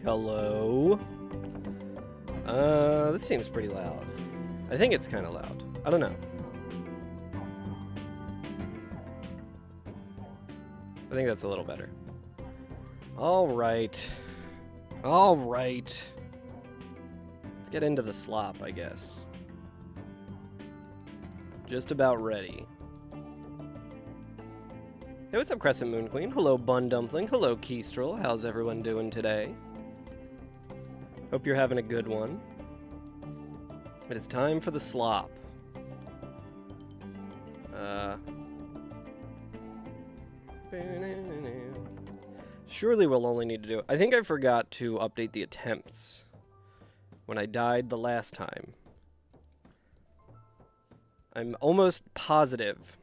Hello? This seems pretty loud. I think it's kind of loud. I don't know. I think that's a little better. Alright. Alright. Let's get into the slop, I guess. Just about ready. Hey, what's up, Crescent Moon Queen? Hello, Bun Dumpling. Hello, Kestrel. How's everyone doing today? Hope you're having a good one. It is time for the slop. Surely we'll only need to do it. I think I forgot to update the attempts when I died the last time. I'm almost positive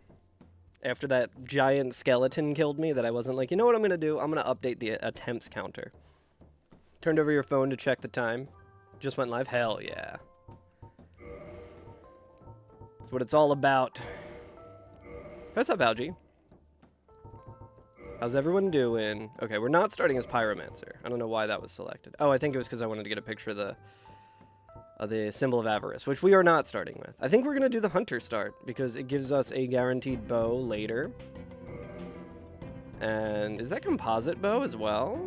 after that giant skeleton killed me that I wasn't like, you know what I'm going to do? I'm going to update the attempts counter. Turned over your phone to check the time. Just went live. Hell yeah. That's what it's all about. What's up, Algie? How's everyone doing? Okay, we're not starting as Pyromancer. I don't know why that was selected. Oh, I think it was because I wanted to get a picture of the symbol of avarice, which we are not starting with. I think we're going to do the hunter start because it gives us a guaranteed bow later. And is that composite bow as well?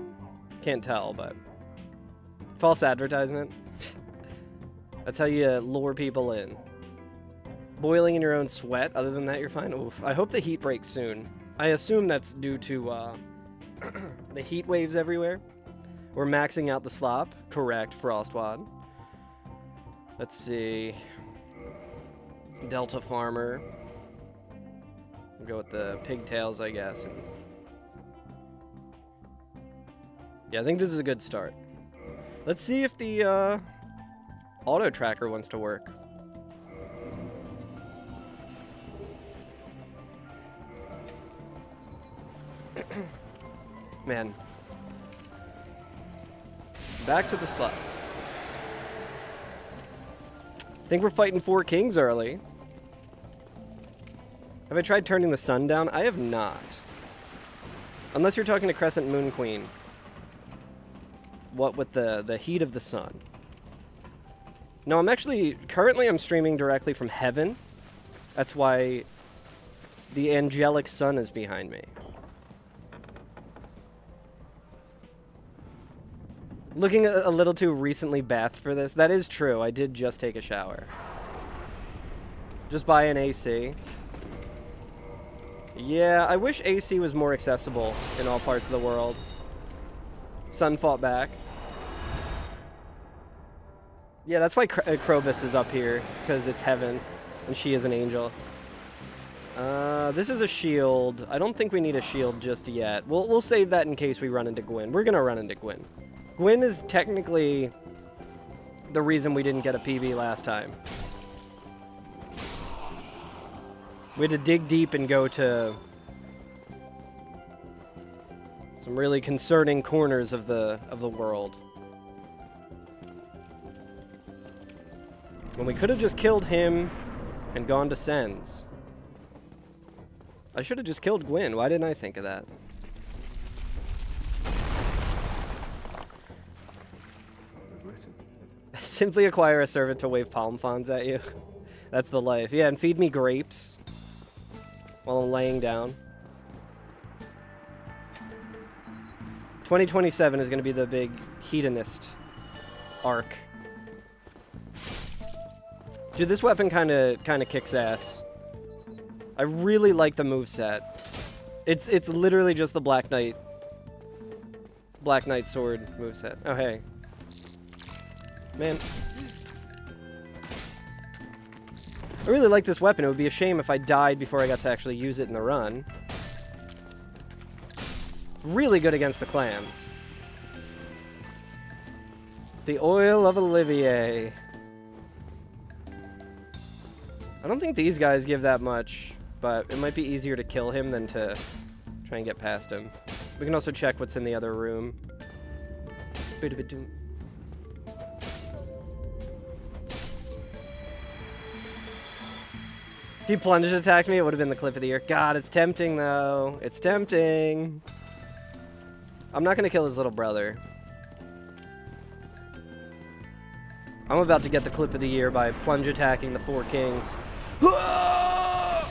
Can't tell, but false advertisement. That's how you lure people in. Boiling in your own sweat. Other than that, you're fine. Oof. I hope the heat breaks soon. I assume that's due to the heat waves everywhere. We're maxing out the slop. Correct, Frostwad. Let's see. Delta Farmer. We'll go with the pigtails, I guess. And yeah, I think this is a good start. Let's see if the auto tracker wants to work. Man. Back to the slot. I think we're fighting 4 kings early. Have I tried turning the sun down? I have not. Unless you're talking to Crescent Moon Queen. What with the heat of the sun? No, I'm actually... Currently, I'm streaming directly from heaven. That's why the angelic sun is behind me. Looking a little too recently bathed for this. That is true. I did just take a shower. Just buy an AC. Yeah, I wish AC was more accessible in all parts of the world. Sun fought back. Yeah, that's why Krobus is up here. It's because it's heaven, and she is an angel. This is a shield. I don't think we need a shield just yet. We'll save that in case we run into Gwyn. We're gonna run into Gwyn. Gwyn is technically the reason we didn't get a PB last time. We had to dig deep and go to some really concerning corners of the world. When we could have just killed him and gone to Sens. I should have just killed Gwyn. Why didn't I think of that? Simply acquire a servant to wave palm fronds at you. That's the life. Yeah, and feed me grapes while I'm laying down. 2027 is going to be the big hedonist arc. Dude, this weapon kind of kicks ass. I really like the moveset. It's literally just the Black Knight sword moveset. Oh, hey. Man. I really like this weapon. It would be a shame if I died before I got to actually use it in the run. Really good against the clams. The Oil of Olivier. I don't think these guys give that much, but it might be easier to kill him than to try and get past him. We can also check what's in the other room. If he plunged attacked me, it would have been the clip of the year. God, it's tempting, though. It's tempting. I'm not going to kill his little brother. I'm about to get the clip of the year by plunge attacking the 4 kings. That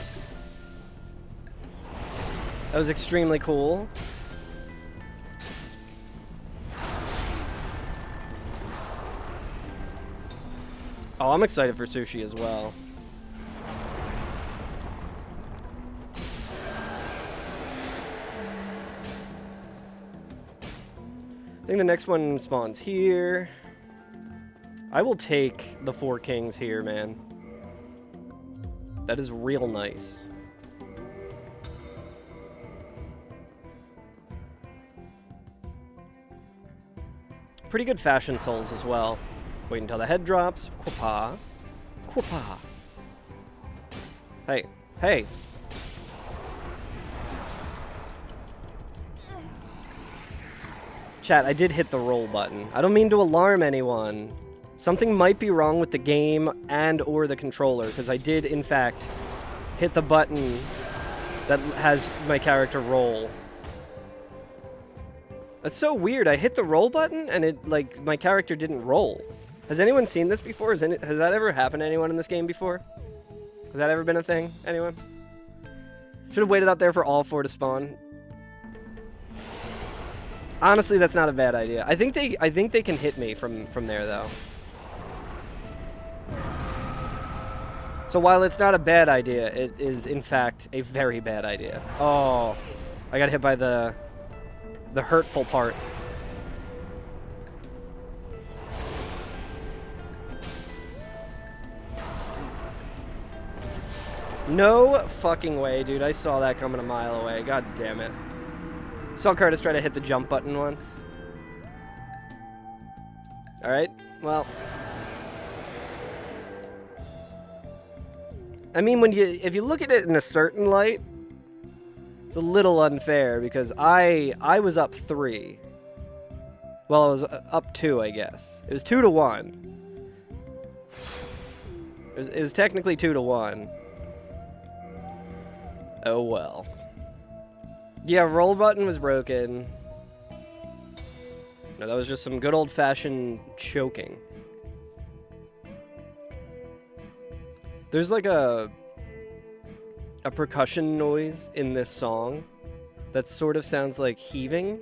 was extremely cool. Oh, I'm excited for sushi as well. I think the next one spawns here. I will take the 4 kings here, man. That is real nice. Pretty good fashion souls as well. Wait until the head drops. Quapa. Quapa. Hey. Hey. Chat, I did hit the roll button. I don't mean to alarm anyone. Something might be wrong with the game and or the controller, because I did, in fact, hit the button that has my character roll. That's so weird. I hit the roll button, and it, like, my character didn't roll. Has anyone seen this before? Has that ever happened to anyone in this game before? Has that ever been a thing? Anyone? Should have waited up there for all 4 to spawn. Honestly, that's not a bad idea. I think they can hit me from there, though. So while it's not a bad idea, it is, in fact, a very bad idea. Oh, I got hit by the hurtful part. No fucking way, dude. I saw that coming a mile away. God damn it. Saw Curtis try to hit the jump button once. Alright, well. I mean, if you look at it in a certain light, it's a little unfair because I was up 3. Well, I was up 2, I guess. It was 2 to 1. It was technically 2 to 1. Oh well. Yeah, roll button was broken. No, that was just some good old-fashioned choking. There's like a percussion noise in this song that sort of sounds like heaving.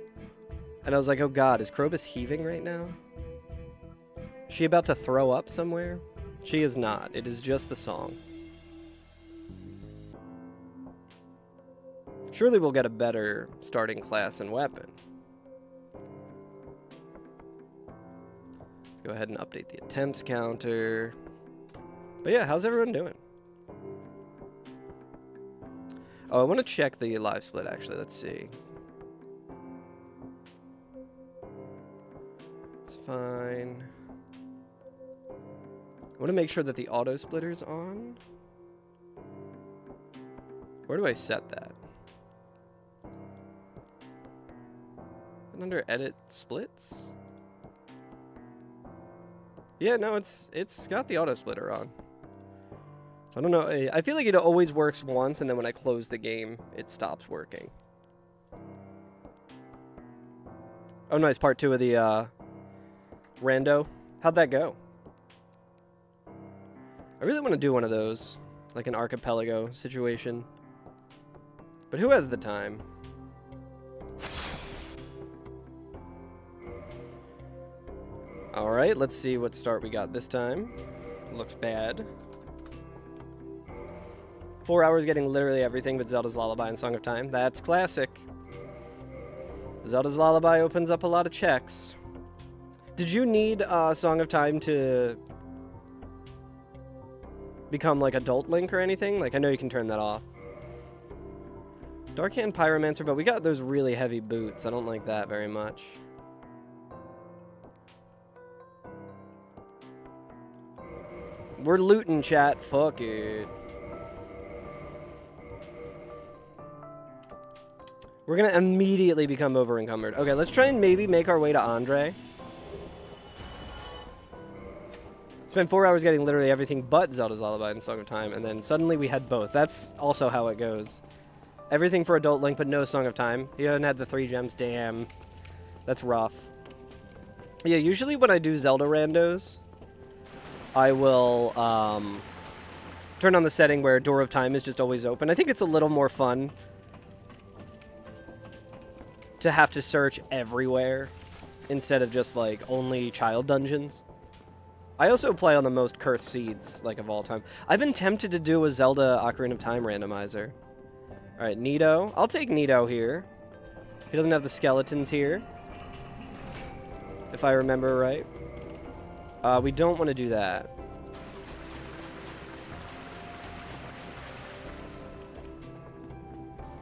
And I was like, oh god, is Krobus heaving right now? Is she about to throw up somewhere? She is not. It is just the song. Surely we'll get a better starting class and weapon. Let's go ahead and update the attempts counter. But yeah, how's everyone doing? Oh, I want to check the live split, actually. Let's see. It's fine. I want to make sure that the auto splitter's on. Where do I set that? And under edit splits? Yeah, no, it's got the auto splitter on. So I don't know. I feel like it always works once, and then when I close the game, it stops working. Oh, nice. Part 2 of the rando. How'd that go? I really want to do one of those, like an archipelago situation. But who has the time? Alright, let's see what start we got this time. Looks bad. 4 hours getting literally everything but Zelda's Lullaby and Song of Time. That's classic. Zelda's Lullaby opens up a lot of checks. Did you need Song of Time to become like Adult Link or anything? Like, I know you can turn that off. Dark Hand Pyromancer, but we got those really heavy boots. I don't like that very much. We're looting, chat. Fuck it. We're gonna immediately become over-encumbered. Okay, let's try and maybe make our way to Andre. Spent 4 hours getting literally everything but Zelda's Lullaby and Song of Time, and then suddenly we had both. That's also how it goes. Everything for Adult Link, but no Song of Time. You haven't had the 3 gems. Damn. That's rough. Yeah, usually when I do Zelda randos, I will turn on the setting where Door of Time is just always open. I think it's a little more fun to have to search everywhere instead of just, like, only child dungeons. I also play on the most cursed seeds, like, of all time. I've been tempted to do a Zelda Ocarina of Time randomizer. Alright, Nito. I'll take Nito here. He doesn't have the skeletons here, if I remember right. We don't want to do that.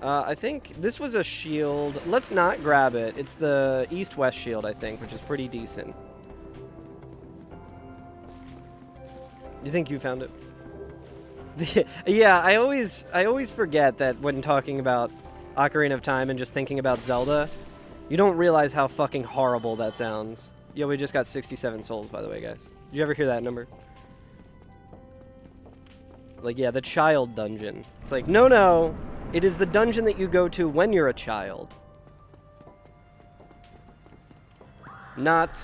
I think this was a shield. Let's not grab it. It's the east-west shield, I think, which is pretty decent. You think you found it? Yeah, I always forget that when talking about Ocarina of Time and just thinking about Zelda, you don't realize how fucking horrible that sounds. Yo, we just got 67 souls, by the way, guys. Did you ever hear that number? Like, yeah, the child dungeon. It's like, no. It is the dungeon that you go to when you're a child. Not...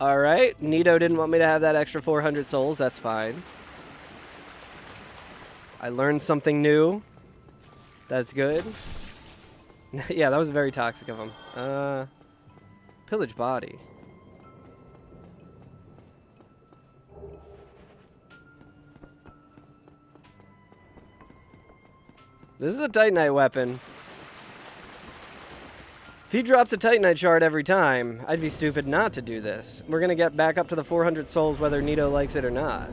Alright, Nito didn't want me to have that extra 400 souls, that's fine. I learned something new. That's good. Yeah, that was very toxic of him. Pillage body. This is a Titanite weapon. If he drops a Titanite shard every time, I'd be stupid not to do this. We're gonna get back up to the 400 souls whether Nito likes it or not.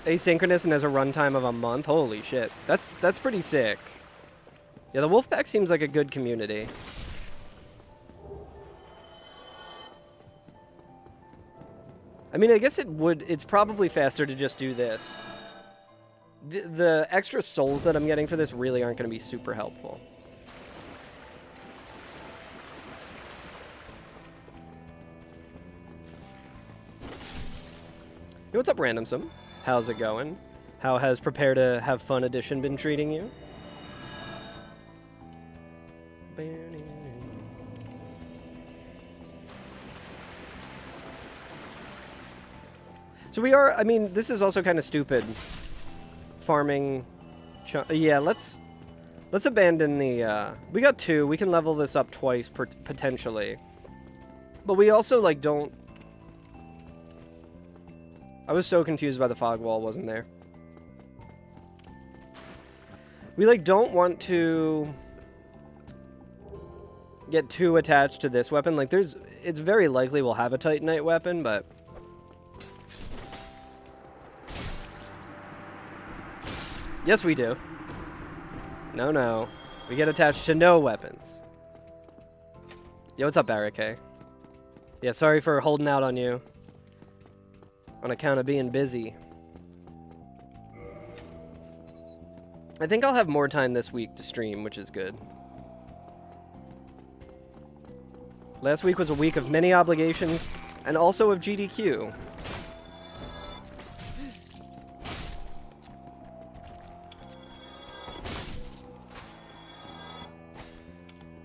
Asynchronous and has a runtime of a month? Holy shit. That's pretty sick. Yeah, the Wolfpack seems like a good community. I mean, I guess it's probably faster to just do this. The extra souls that I'm getting for this really aren't going to be super helpful. Hey, what's up, Randomsome? How's it going? How has Prepare to Have Fun Edition been treating you? So we are, I mean, this is also kind of stupid. Farming, yeah, let's abandon the, we got 2, we can level this up twice potentially. But we also, like, don't, I was so confused by the fog wall wasn't there. We, like, don't want to get too attached to this weapon. Like, it's very likely we'll have a Titanite weapon, but yes, we do. No. We get attached to no weapons. Yo, what's up, Barricade? Yeah, sorry for holding out on you. On account of being busy. I think I'll have more time this week to stream, which is good. Last week was a week of many obligations, and also of GDQ.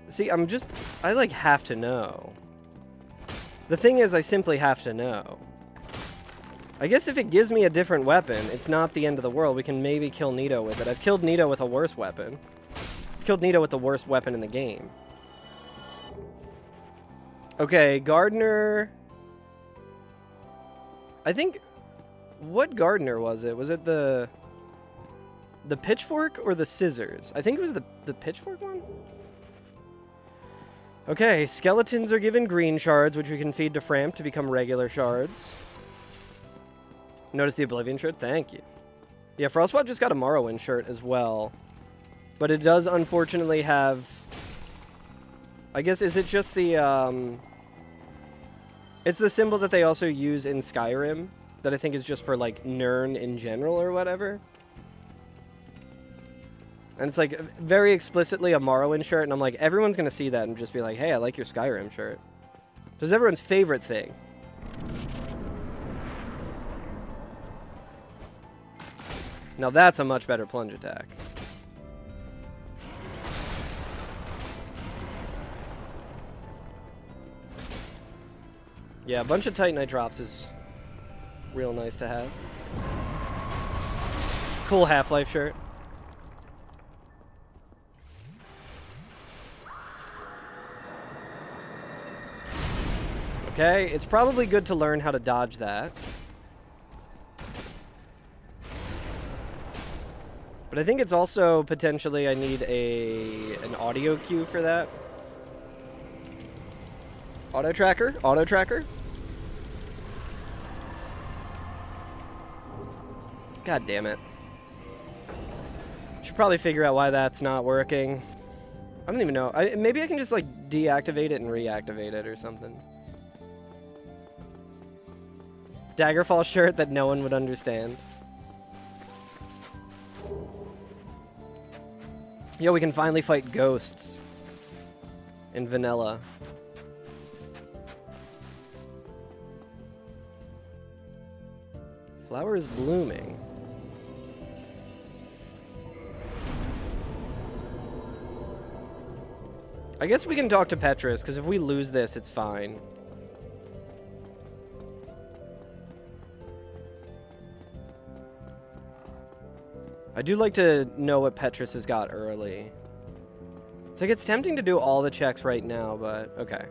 See, I like have to know. The thing is, I simply have to know. I guess if it gives me a different weapon, it's not the end of the world. We can maybe kill Nito with it. I've killed Nito with a worse weapon. I've killed Nito with the worst weapon in the game. Okay, Gardener. I think, what Gardener was it? Was it the pitchfork or the scissors? I think it was the pitchfork one. Okay, skeletons are given green shards, which we can feed to Framp to become regular shards. Notice the Oblivion shirt? Thank you. Yeah, Frostbot just got a Morrowind shirt as well. But it does unfortunately have... I guess, is it just the, It's the symbol that they also use in Skyrim, that I think is just for, like, Nirn in general or whatever. And it's, like, very explicitly a Morrowind shirt, and I'm like, everyone's gonna see that and just be like, hey, I like your Skyrim shirt. So it's everyone's favorite thing. Now that's a much better plunge attack. Yeah, a bunch of Titanite drops is real nice to have. Cool Half-Life shirt. Okay, it's probably good to learn how to dodge that. But I think it's also potentially I need an audio cue for that. Auto tracker? Auto tracker? God damn it. Should probably figure out why that's not working. I don't even know. Maybe I can just like deactivate it and reactivate it or something. Daggerfall shirt that no one would understand. Yo, we can finally fight ghosts in vanilla. Flowers blooming. I guess we can talk to Petrus, because if we lose this, it's fine. I do like to know what Petrus has got early. It's like it's tempting to do all the checks right now, but okay.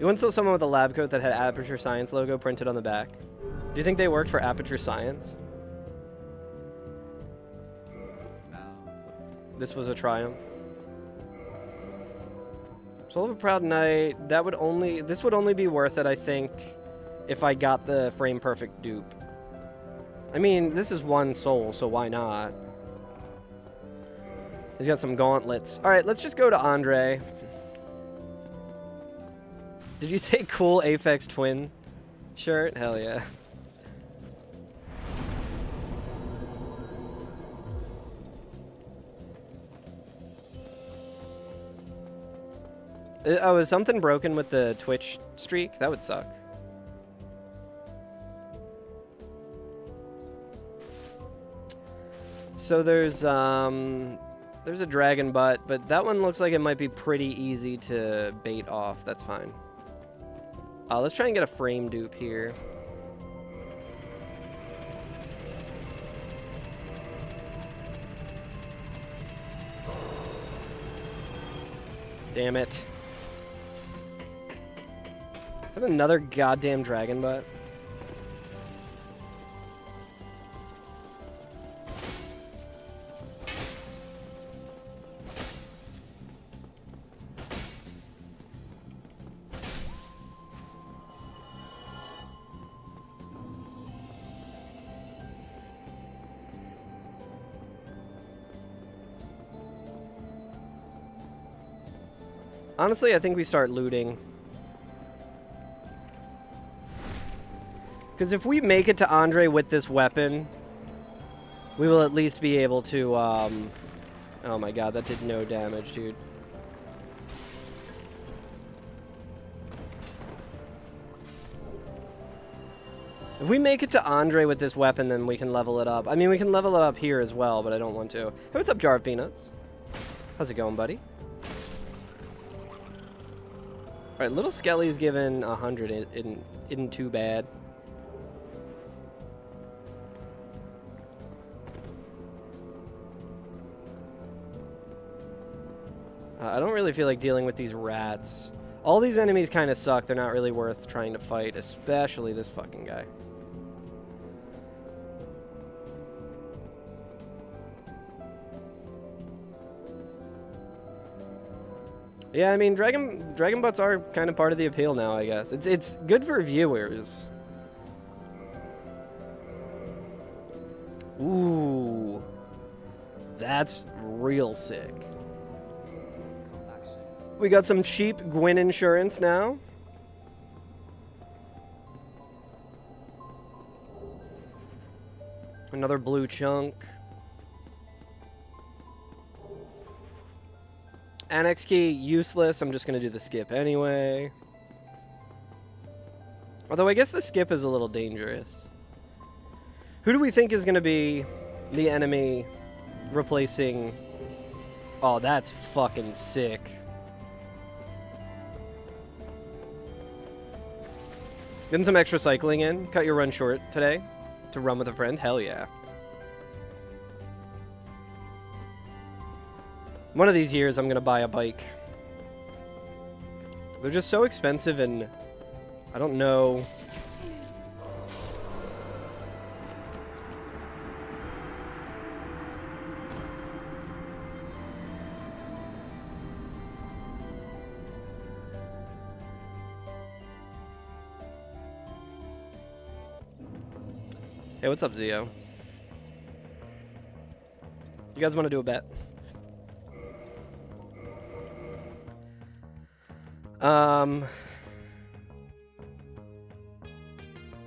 You once saw someone with a lab coat that had Aperture Science logo printed on the back. Do you think they worked for Aperture Science? This was a triumph. Soul of a Proud Knight, this would only be worth it, I think, if I got the frame perfect dupe. I mean, this is one soul, so why not? He's got some gauntlets. Alright, let's just go to Andre. Did you say cool Aphex Twin shirt? Hell yeah. Oh, is something broken with the Twitch streak? That would suck. So there's a dragon butt, but that one looks like it might be pretty easy to bait off. That's fine. Let's try and get a frame dupe here. Damn it. Is that another goddamn dragon butt? Honestly, I think we start looting. Because if we make it to Andre with this weapon, we will at least be able to, oh my god, that did no damage, dude. If we make it to Andre with this weapon, then we can level it up. I mean, we can level it up here as well, but I don't want to. Hey, what's up, Jar of Peanuts? How's it going, buddy? Alright, Little Skelly's given 100. Isn't too bad. I don't really feel like dealing with these rats. All these enemies kind of suck. They're not really worth trying to fight, especially this fucking guy. Yeah, I mean, dragon butts are kind of part of the appeal now, I guess. It's good for viewers. Ooh. That's real sick. We got some cheap Gwyn insurance now. Another blue chunk. Annex key, useless. I'm just going to do the skip anyway. Although I guess the skip is a little dangerous. Who do we think is going to be the enemy replacing... Oh, that's fucking sick. Getting some extra cycling in. Cut your run short today to run with a friend. Hell yeah. One of these years, I'm going to buy a bike. They're just so expensive, and I don't know. Hey, what's up, Zio? You guys want to do a bet?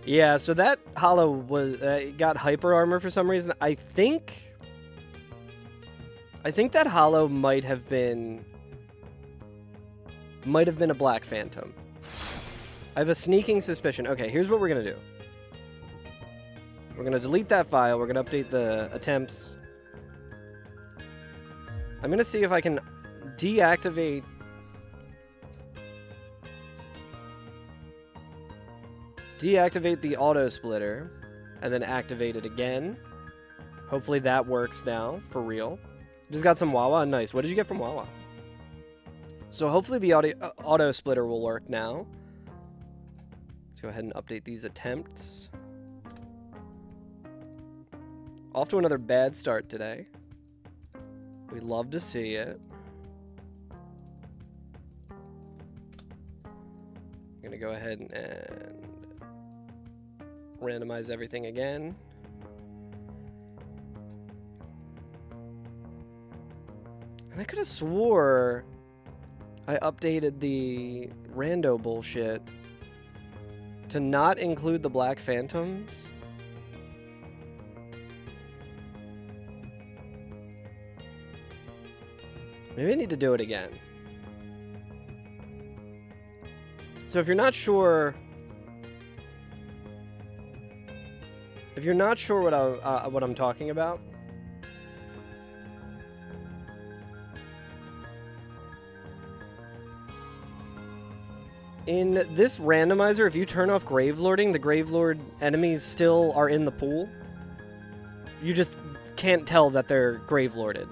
Yeah, so that hollow was got hyper armor for some reason. I think that hollow might have been a Black Phantom. I have a sneaking suspicion. Okay, here's what we're gonna do. We're gonna delete that file. We're gonna update the attempts. I'm gonna see if I can deactivate the auto splitter and then activate it again. Hopefully that works now for real. Just got some Wawa. Nice. What did you get from Wawa? So hopefully the auto splitter will work now. Let's go ahead and update these attempts. Off to another bad start today. We love to see it. I'm gonna go ahead and randomize everything again. And I could have swore I updated the rando bullshit to not include the Black Phantoms. Maybe I need to do it again. So if you're not sure what I'm talking about, in this randomizer, if you turn off Gravelording, the Gravelord enemies still are in the pool. You just can't tell that they're Gravelorded.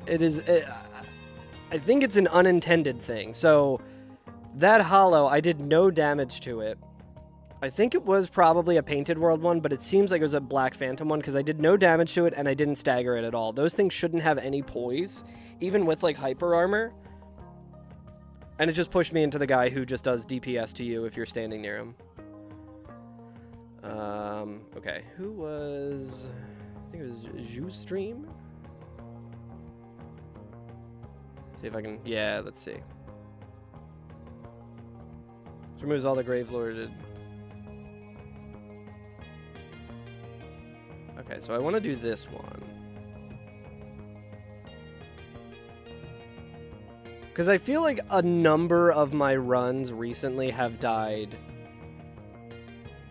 I think it's an unintended thing. So that hollow, I did no damage to it. I think it was probably a Painted World one, but it seems like it was a Black Phantom one because I did no damage to it and I didn't stagger it at all. Those things shouldn't have any poise, even with like hyper armor. And it just pushed me into the guy who just does DPS to you if you're standing near him. Okay, who was... I think it was Justream? See if I can... Yeah, let's see. This removes all the Gravelorded... Okay, so I want to do this one. Because I feel like a number of my runs recently have died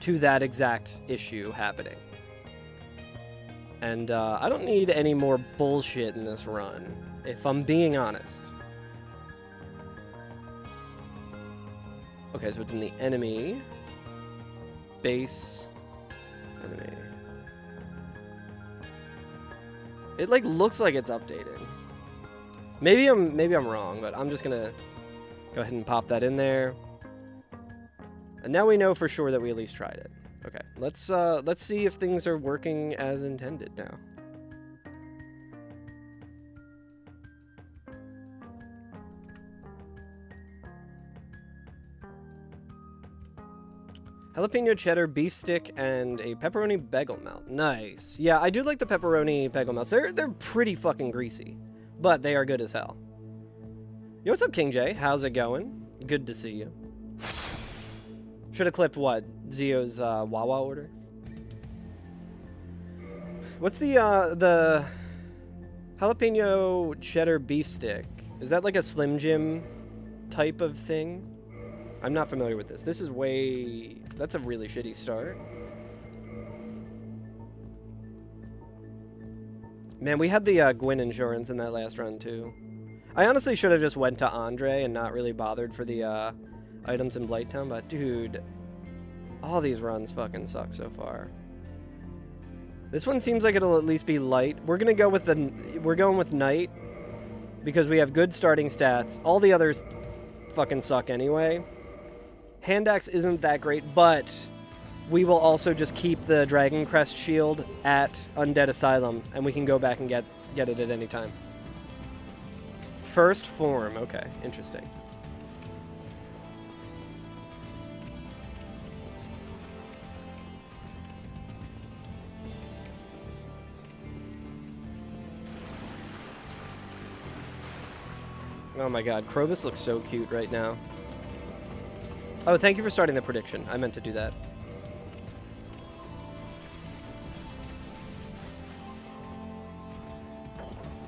to that exact issue happening. And I don't need any more bullshit in this run, if I'm being honest. Okay, so it's in the enemy. Base. Enemy. It like looks like it's updated. Maybe I'm wrong, but I'm just gonna go ahead and pop that in there. And now we know for sure that we at least tried it. Okay, let's see if things are working as intended now. Jalapeno cheddar, beef stick, and a pepperoni bagel melt. Nice. Yeah, I do like the pepperoni bagel melts. They're pretty fucking greasy, but they are good as hell. Yo, what's up, King J? How's it going? Good to see you. Should have clipped what? Zio's Wawa order? What's the jalapeno cheddar beef stick? Is that like a Slim Jim type of thing? I'm not familiar with this. This is way... That's a really shitty start. Man, we had the Gwyn insurance in that last run, too. I honestly should have just went to Andre and not really bothered for the items in Blighttown, but dude, all these runs fucking suck so far. This one seems like it'll at least be light. We're going with night because we have good starting stats. All the others fucking suck anyway. Hand axe isn't that great, but we will also just keep the Dragon Crest shield at Undead Asylum, and we can go back and get it at any time. First form, okay, interesting. Oh my god, Krobus looks so cute right now. Oh, thank you for starting the prediction. I meant to do that.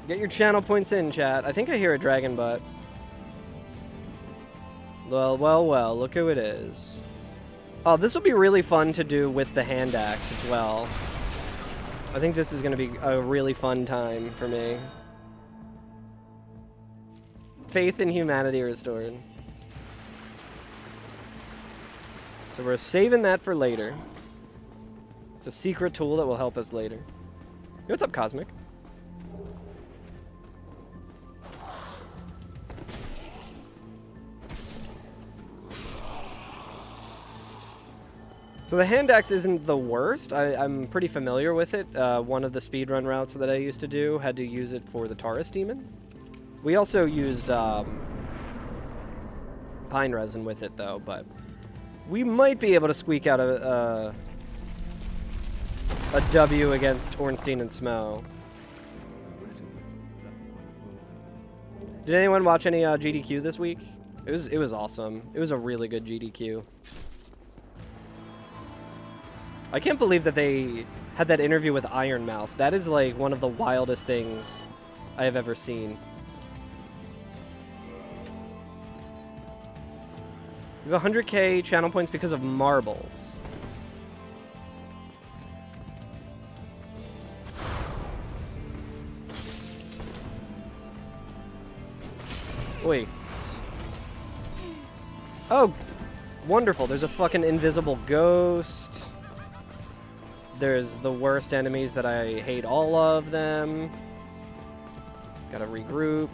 Get your channel points in, chat. I think I hear a dragon butt. Well, well, well, look who it is. Oh, this will be really fun to do with the hand axe as well. I think this is going to be a really fun time for me. Faith in humanity restored. So we're saving that for later. It's a secret tool that will help us later. Hey, what's up, Cosmic? So the hand axe isn't the worst. I'm pretty familiar with it. One of the speedrun routes that I used to do had to use it for the Taurus Demon. We also used pine resin with it, though, but we might be able to squeak out a W against Ornstein and Smo. Did anyone watch any GDQ this week? It was awesome. It was a really good GDQ. I can't believe that they had that interview with Iron Mouse. That is like one of the wildest things I have ever seen. We have 100k channel points because of marbles. Wait. Oh, wonderful. There's a fucking invisible ghost. There's the worst enemies that I hate all of them. Gotta regroup.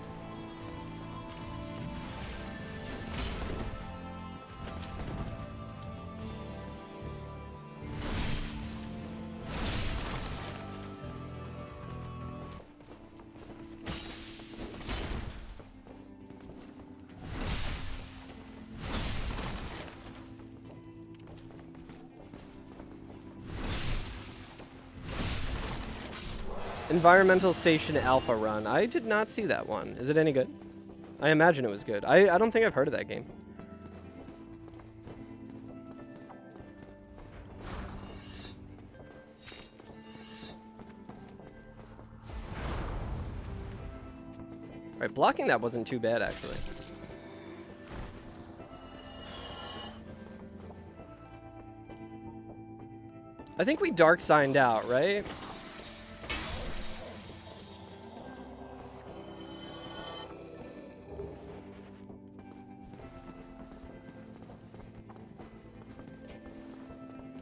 Environmental Station Alpha Run. I did not see that one. Is it any good? I imagine it was good. I don't think I've heard of that game. Alright, blocking that wasn't too bad, actually. I think we dark signed out, right?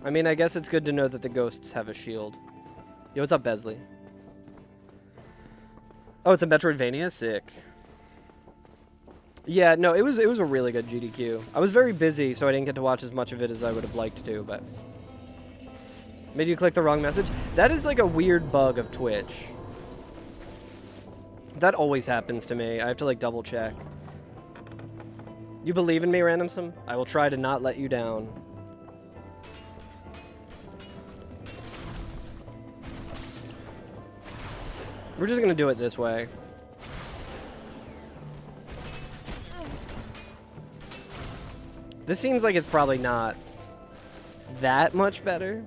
I mean, I guess it's good to know that the ghosts have a shield. Yo, what's up, Besley? Oh, it's a Metroidvania? Sick. Yeah, no, it was a really good GDQ. I was very busy, so I didn't get to watch as much of it as I would have liked to, but... Made you click the wrong message? That is like a weird bug of Twitch. That always happens to me. I have to like double check. You believe in me, Randomsome? I will try to not let you down. We're just gonna do it this way. This seems like it's probably not that much better.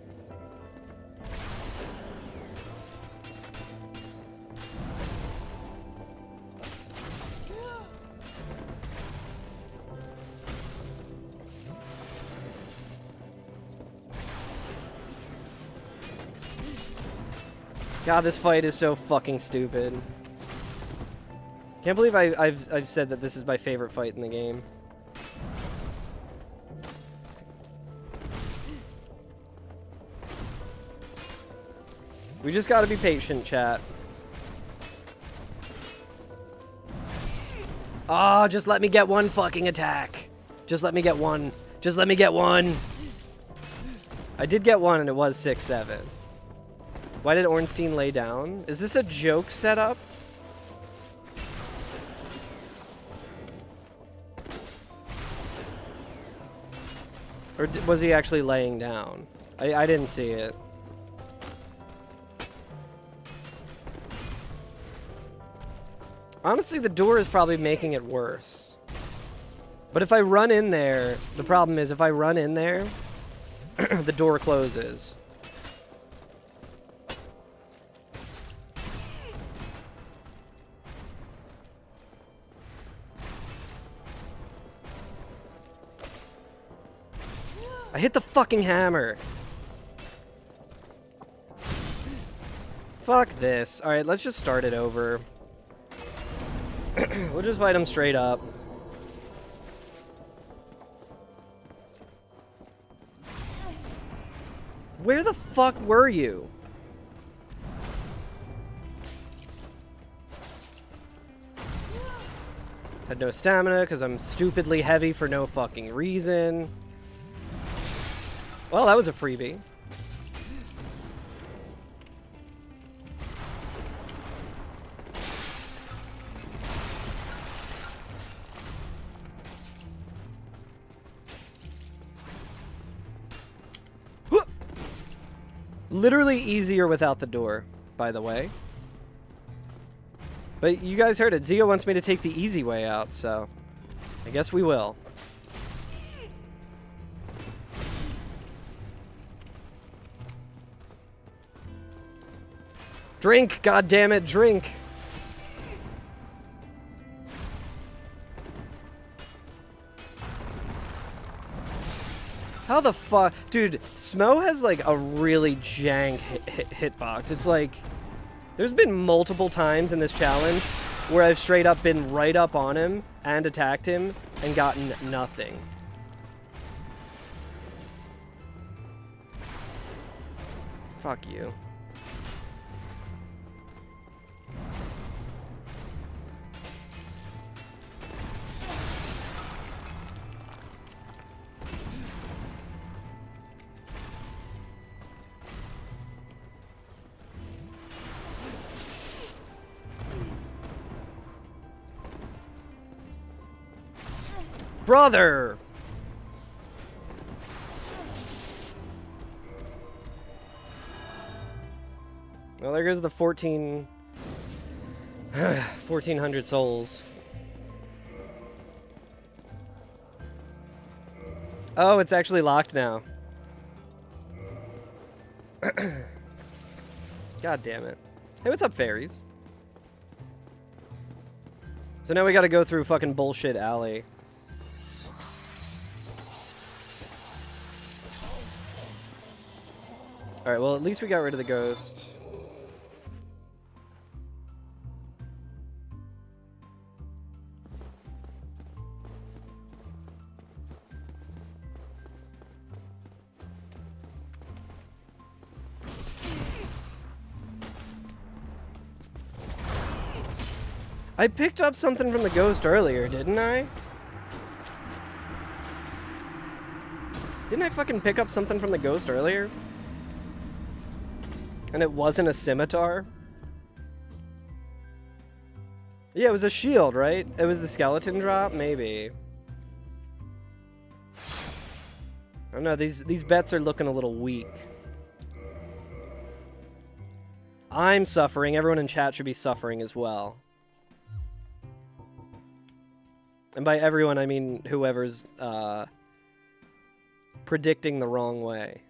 God, this fight is so fucking stupid. Can't believe I've said that this is my favorite fight in the game. We just gotta be patient, chat. Ah, oh, just let me get one fucking attack. Just let me get one. Just let me get one. I did get one and it was 6-7. Why did Ornstein lay down? Is this a joke setup? Or was he actually laying down? I didn't see it. Honestly, the door is probably making it worse. But if I run in there, the problem is if I run in there, the door closes. I hit the fucking hammer. Fuck this. Alright, let's just start it over. We'll just fight him straight up. Where the fuck were you? Had no stamina because I'm stupidly heavy for no fucking reason. Well, that was a freebie. Literally easier without the door, by the way. But you guys heard it. Zio wants me to take the easy way out, so I guess we will. Drink, goddammit, drink. How the fuck? Dude, Smo has like a really jank hitbox. It's like, there's been multiple times in this challenge where I've straight up been right up on him and attacked him and gotten nothing. Fuck you. Brother! Well, there goes the 1400 souls. Oh, it's actually locked now. God damn it. Hey, what's up, fairies? So now we gotta go through fucking bullshit alley. Alright, well, at least we got rid of the ghost. I picked up something from the ghost earlier, didn't I? Didn't I fucking pick up something from the ghost earlier? And it wasn't a scimitar? Yeah, it was a shield, right? It was the skeleton drop? Maybe. I don't know, these bets are looking a little weak. I'm suffering. Everyone in chat should be suffering as well. And by everyone, I mean whoever's predicting the wrong way.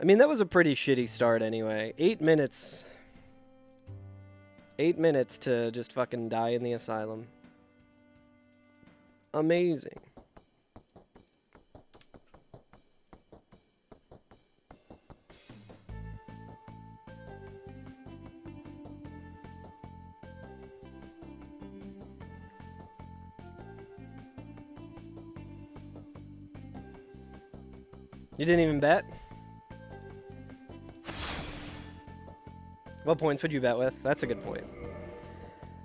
I mean, that was a pretty shitty start anyway. 8 minutes. 8 minutes to just fucking die in the asylum. Amazing. You didn't even bet? What points would you bet with? That's a good point.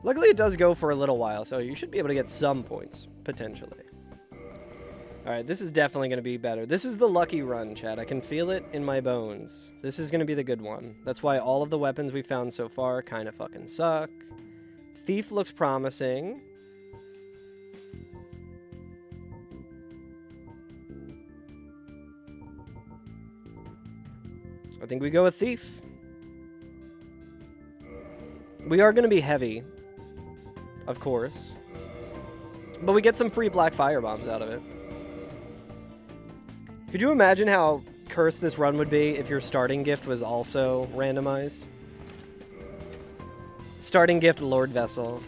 Luckily, it does go for a little while, so you should be able to get some points, potentially. Alright, this is definitely going to be better. This is the lucky run, chat. I can feel it in my bones. This is going to be the good one. That's why all of the weapons we found so far kind of fucking suck. Thief looks promising. I think we go with Thief. We are going to be heavy, of course. But we get some free black fire bombs out of it. Could you imagine how cursed this run would be if your starting gift was also randomized? Starting gift, Lord Vessel.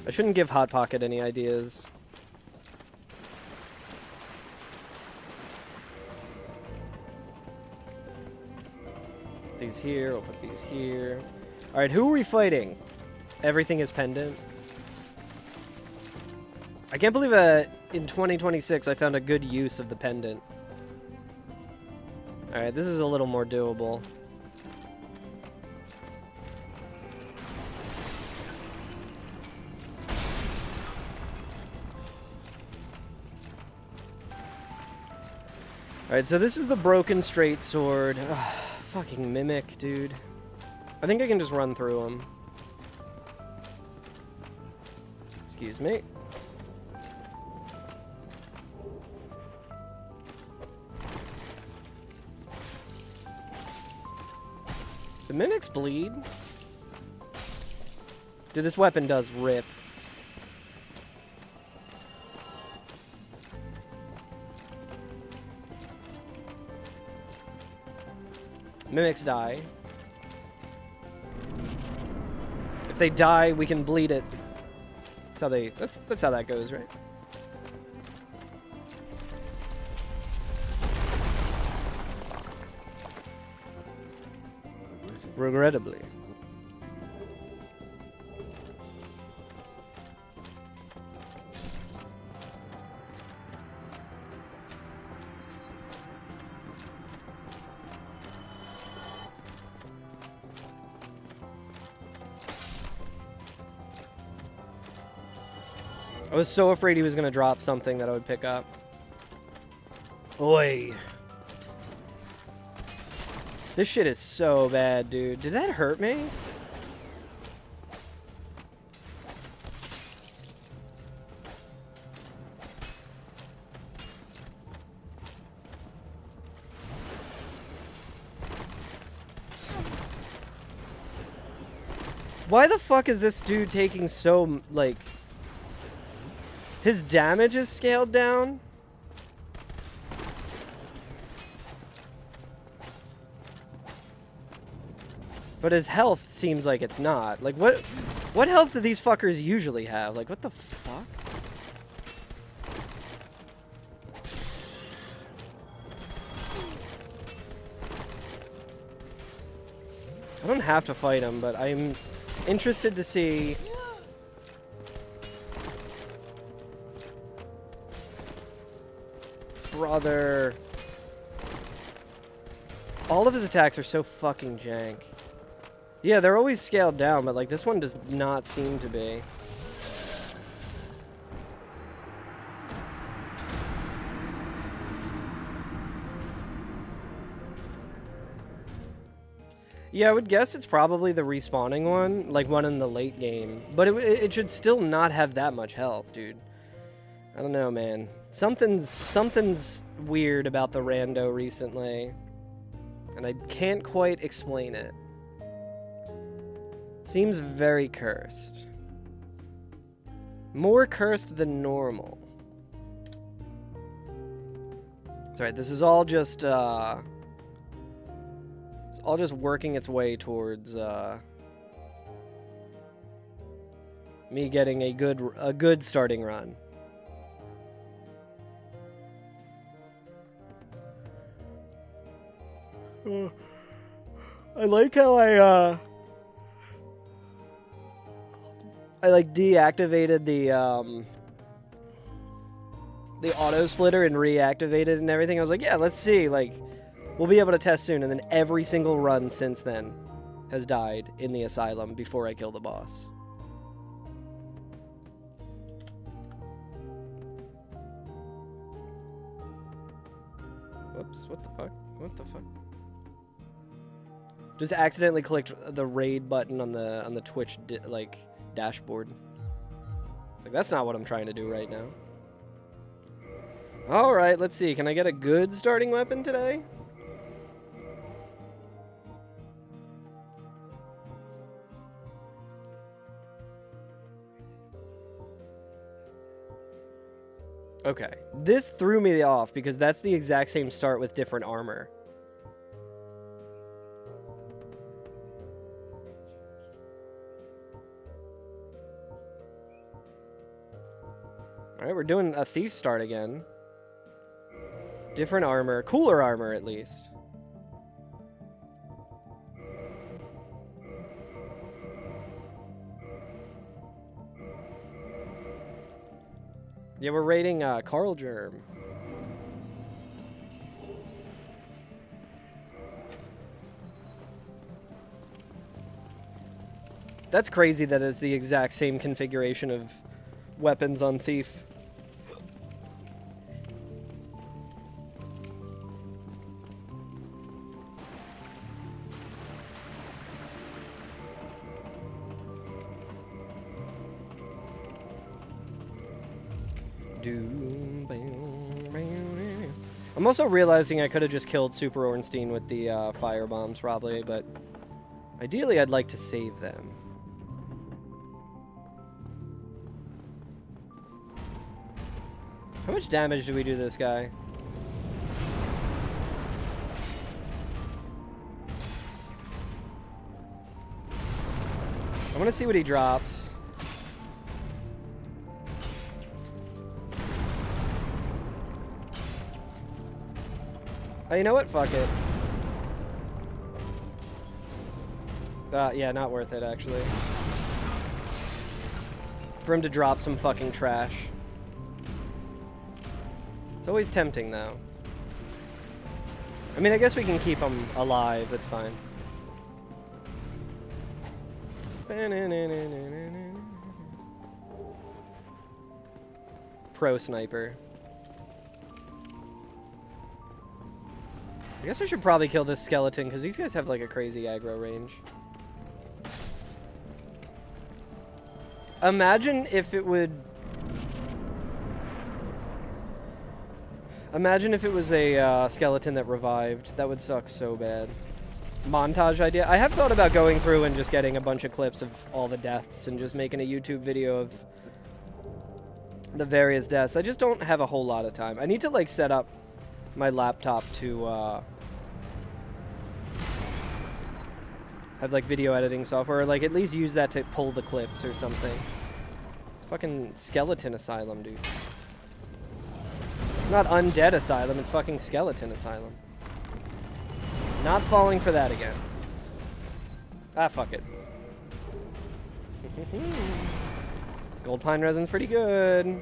I shouldn't give Hot Pocket any ideas. These here, we'll put these here. Alright, who are we fighting? Everything is pendant. I can't believe in 2026 I found a good use of the pendant. Alright, this is a little more doable. Alright, so this is the broken straight sword. Ugh, fucking Mimic, dude. I think I can just run through them. Excuse me. The Mimics bleed? Dude, this weapon does rip. Mimics die. If they die, we can bleed it. That's how that goes, right? Regrettably. I was so afraid he was going to drop something that I would pick up. Oi. This shit is so bad, dude. Did that hurt me? Why the fuck is this dude taking so, like... His damage is scaled down? But his health seems like it's not. Like, what health do these fuckers usually have? Like, what the fuck? I don't have to fight him, but I'm interested to see... Brother. All of his attacks are so fucking jank. Yeah, they're always scaled down, but like this one does not seem to be. Yeah, I would guess it's probably the respawning one, like one in the late game. But it should still not have that much health, dude. I don't know, man. Something's weird about the rando recently, and I can't quite explain it. Seems very cursed. More cursed than normal. Sorry, this is all just it's all just working its way towards me getting a good starting run. I like how I I like deactivated the auto splitter and reactivated it and everything. I was like, yeah, let's see. Like, we'll be able to test soon. And then every single run since then has died in the asylum before I kill the boss. Whoops, what the fuck? What the fuck? Just accidentally clicked the raid button on the Twitch dashboard. Like, that's not what I'm trying to do right now. All right, let's see. Can I get a good starting weapon today? Okay, this threw me off because that's the exact same start with different armor. All right, we're doing a thief start again. Different armor, cooler armor at least. Yeah, we're raiding Carl Germ. That's crazy that it's the exact same configuration of weapons on Thief. I'm also realizing I could have just killed Super Ornstein with the fire bombs, probably, but ideally I'd like to save them. How much damage do we do to this guy? I want to see what he drops. Oh, you know what? Fuck it. Yeah, not worth it, actually. For him to drop some fucking trash. It's always tempting, though. I mean, I guess we can keep him alive. That's fine. Pro sniper. I guess I should probably kill this skeleton, because these guys have, like, a crazy aggro range. Imagine if it would... Imagine if it was a skeleton that revived. That would suck so bad. Montage idea. I have thought about going through and just getting a bunch of clips of all the deaths and just making a YouTube video of the various deaths. I just don't have a whole lot of time. I need to, like, set up my laptop to have like video editing software, or like at least use that to pull the clips or something. It's fucking skeleton asylum, dude. Not undead asylum, it's fucking skeleton asylum. Not falling for that again. Ah, fuck it. Gold pine resin's pretty good.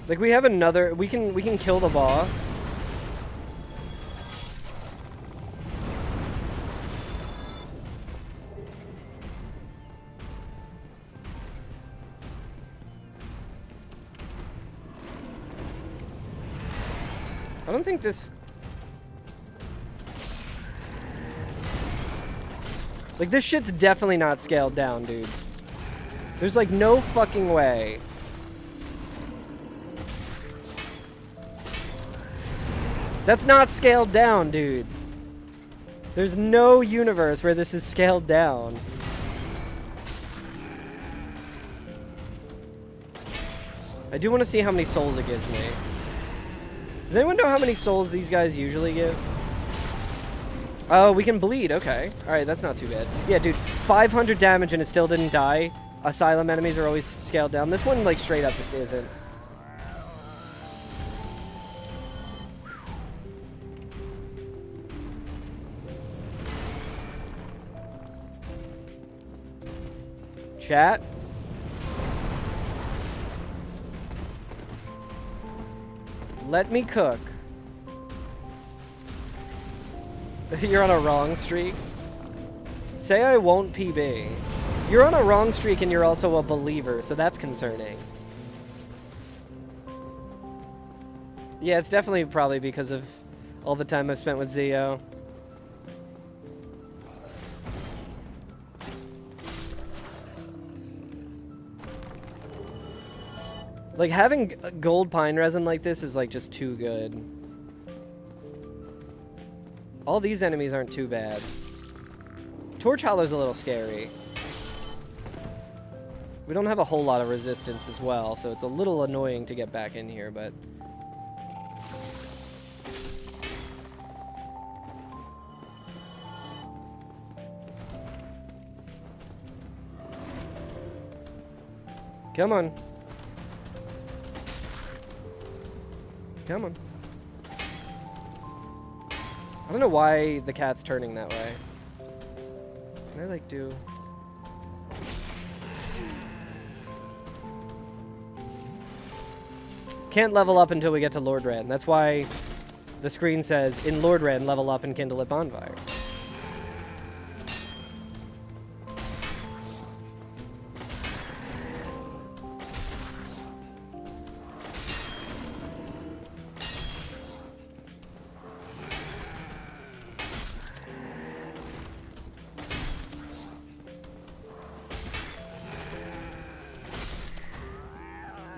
Like, we have another... We can kill the boss. I don't think this... Like, this shit's definitely not scaled down, dude. There's, like, no fucking way. That's not scaled down, dude. There's no universe where this is scaled down. I do want to see how many souls it gives me. Does anyone know how many souls these guys usually give? Oh, we can bleed. Okay. Alright, that's not too bad. Yeah, dude. 500 damage and it still didn't die. Asylum enemies are always scaled down. This one, like, straight up just isn't. Chat. Let me cook. You're on a wrong streak. Say I won't PB. You're on a wrong streak and you're also a believer, so that's concerning. Yeah, it's definitely probably because of all the time I've spent with Zio. Like, having gold pine resin like this is, like, just too good. All these enemies aren't too bad. Torch Hollow's a little scary. We don't have a whole lot of resistance as well, so it's a little annoying to get back in here, but... Come on. Come on. I don't know why the cat's turning that way. Can I, like, do... Can't level up until we get to Lordran. That's why the screen says, in Lordran, level up and kindle at bonfires.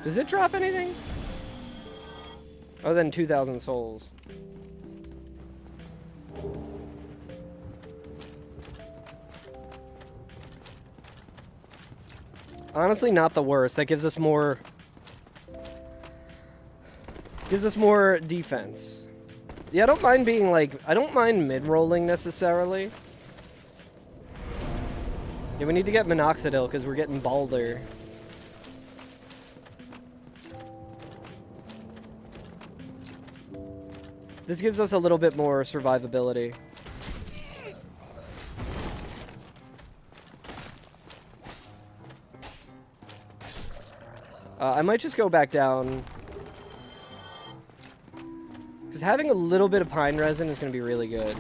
Does it drop anything? Other than 2,000 souls. Honestly, not the worst. That gives us more... Gives us more defense. Yeah, I don't mind being, like... I don't mind mid-rolling, necessarily. Yeah, we need to get Minoxidil, because we're getting balder. This gives us a little bit more survivability. I might just go back down. Because having a little bit of pine resin is going to be really good.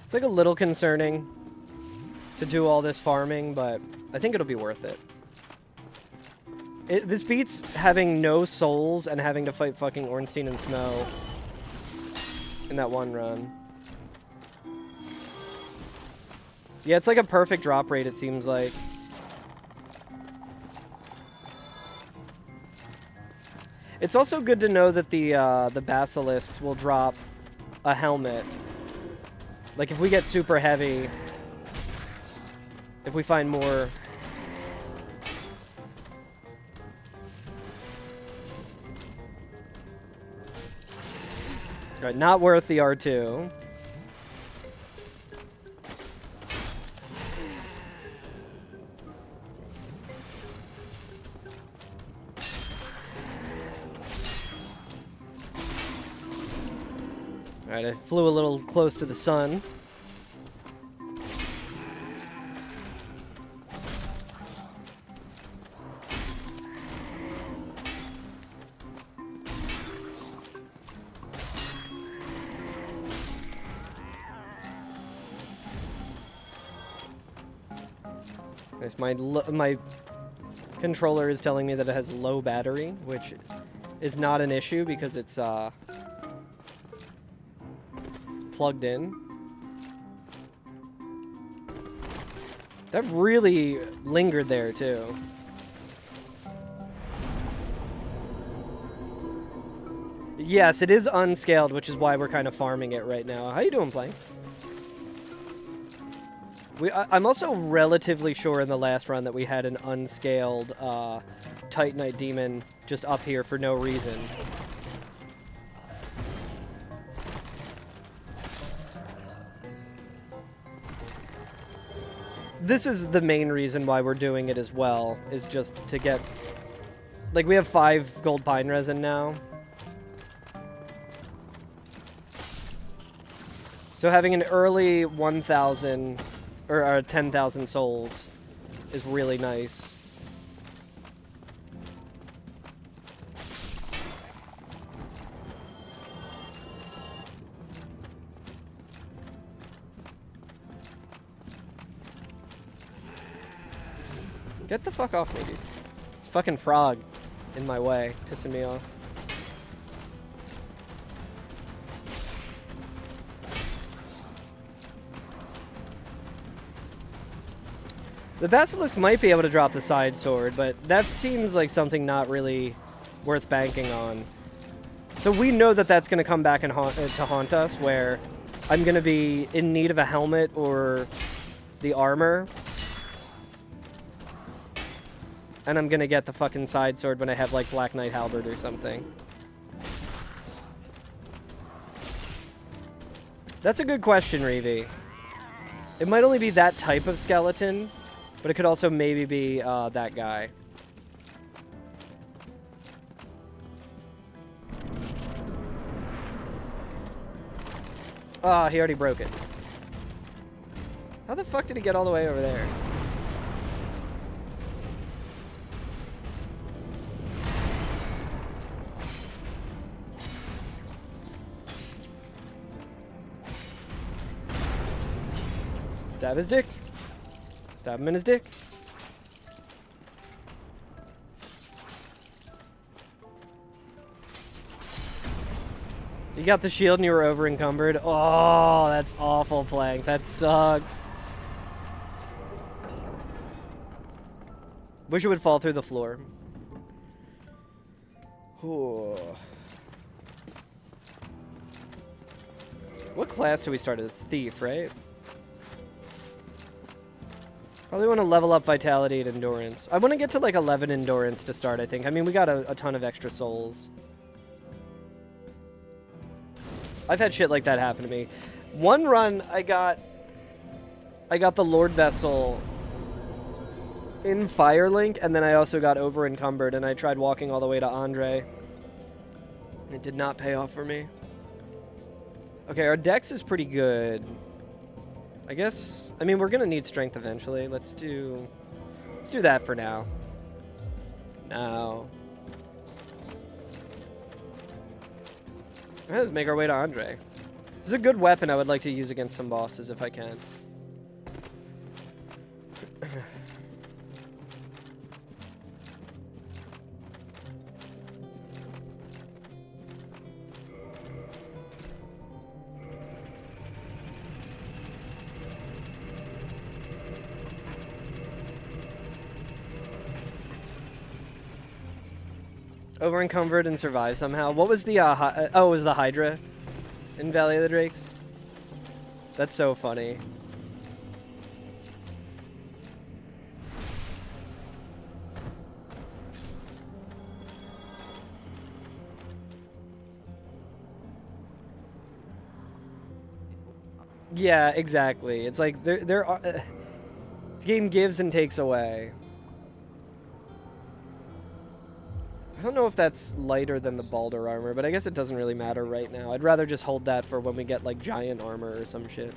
It's like a little concerning to do all this farming, but I think it'll be worth it. This beats having no souls and having to fight fucking Ornstein and Smo in that one run. Yeah, it's like a perfect drop rate, it seems like. It's also good to know that the basilisks will drop a helmet. Like, if we get super heavy, if we find more... Right, not worth the R2. Alright, I flew a little close to the sun. Nice. My controller is telling me that it has low battery, which is not an issue because it's plugged in. That really lingered there too. Yes, it is unscaled, which is why we're kind of farming it right now. How you doing, Plank? I'm also relatively sure in the last run that we had an unscaled Titanite demon just up here for no reason. This is the main reason why we're doing it as well, is just to get... Like, we have 5 gold pine resin now. So having an early 1,000, or 10,000 souls is really nice. Get the fuck off me, dude. It's fucking frog in my way, pissing me off. The Basilisk might be able to drop the side sword, but that seems like something not really worth banking on. So we know that that's going to come back and to haunt us, where I'm going to be in need of a helmet or the armor. And I'm gonna get the fucking side sword when I have, like, Black Knight Halberd or something. That's a good question, Reevy. It might only be that type of skeleton, but it could also maybe be that guy. Ah, he already broke it. How the fuck did he get all the way over there? Stab his dick. Stab him in his dick. You got the shield and you were over encumbered. Oh, that's awful, Plank. That sucks. Wish it would fall through the floor. Ooh. What class do we start as? Thief, right? Probably want to level up Vitality and Endurance. I want to get to like 11 Endurance to start, I think. I mean, we got a ton of extra souls. I've had shit like that happen to me. One run, I got the Lord Vessel in Firelink, and then I also got over encumbered, and I tried walking all the way to Andre. It did not pay off for me. Okay, our dex is pretty good. I guess, I mean, we're gonna need strength eventually. Let's do that for now. Now. Let's make our way to Andre. This is a good weapon I would like to use against some bosses if I can. Over encumbered and survive somehow. What was the oh, it was the Hydra in Valley of the Drakes? That's so funny. Yeah, exactly. It's like there are the game gives and takes away. I don't know if that's lighter than the Baldur armor, but I guess it doesn't really matter right now. I'd rather just hold that for when we get, like, giant armor or some shit.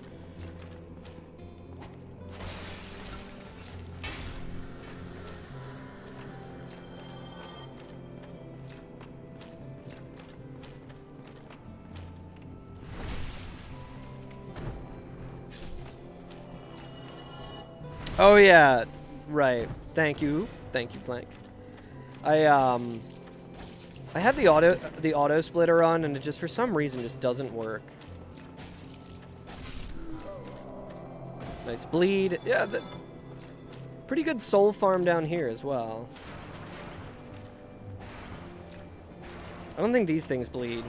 Oh, yeah. Right. Thank you. Thank you, Plank. I had the auto splitter on, and it just for some reason just doesn't work. Nice bleed. Yeah, pretty good soul farm down here as well. I don't think these things bleed.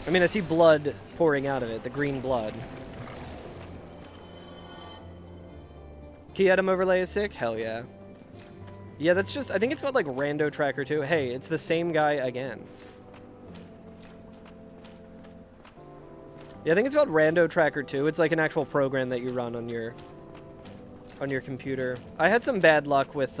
I mean, I see blood pouring out of it, the green blood. Key item overlay is sick? Hell yeah. Yeah, that's just, I think it's called like Rando Tracker 2. Hey, it's the same guy again. Yeah, I think it's called Rando Tracker 2. It's like an actual program that you run on your computer. I had some bad luck with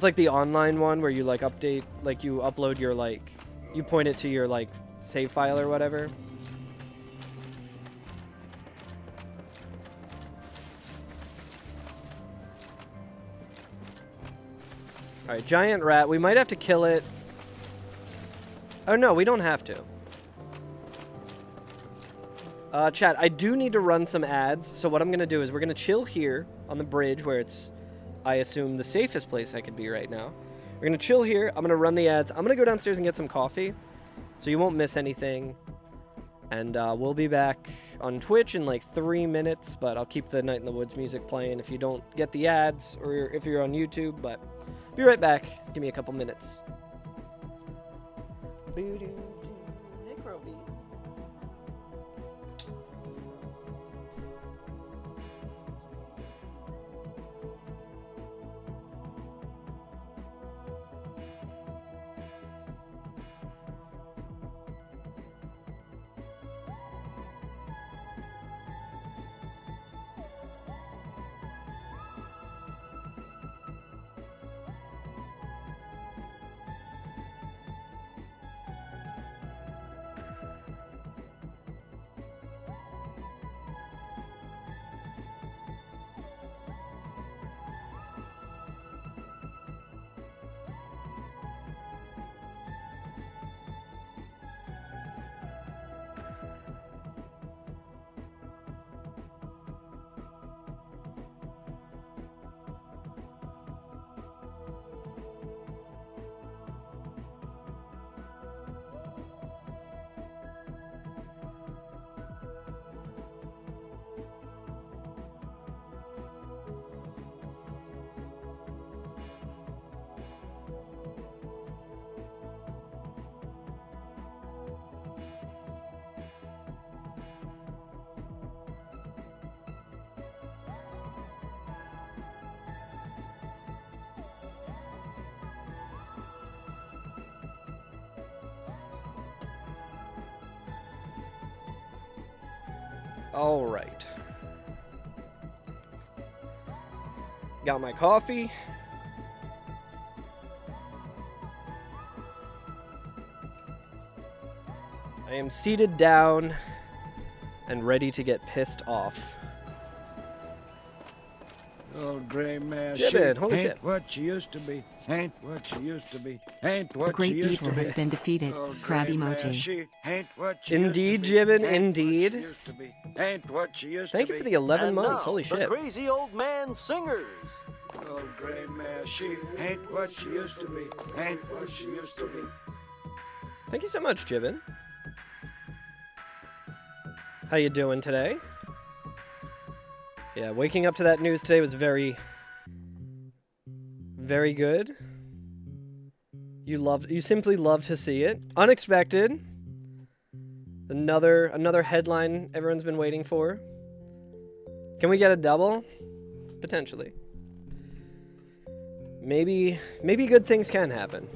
like the online one where you like update, like you upload your like, you point it to your like save file or whatever. Alright, giant rat. We might have to kill it. Oh no, we don't have to. Chat, I do need to run some ads, so what I'm going to do is we're going to chill here on the bridge where it's, I assume, the safest place I could be right now. We're going to chill here. I'm going to run the ads. I'm going to go downstairs and get some coffee, so you won't miss anything. And we'll be back on Twitch in like 3 minutes, but I'll keep the Night in the Woods music playing if you don't get the ads or if you're on YouTube, but be right back. Give me a couple minutes. All right. Got my coffee. I am seated down and ready to get pissed off. Oh, gray man, Jibbin, holy ain't shit. what she used to be. Ain't what she used to be. Ain't what The great she used evil to be. has been defeated. Oh, Crab gray man, emoji. she ain't what she Indeed, used to be. Jibbin, Ain't indeed. What she used to be. Ain't what she used Thank to you for be. the 11 And months. now, Holy the shit. Crazy Old Man Singers. Oh, gray man, she ain't what she used to be. Ain't what she used to be. Thank you so much, Jibbin. How you doing today? Yeah, waking up to that news today was very, very good. You simply love to see it. Unexpected. Another headline everyone's been waiting for. Can we get a double? Potentially. Maybe good things can happen.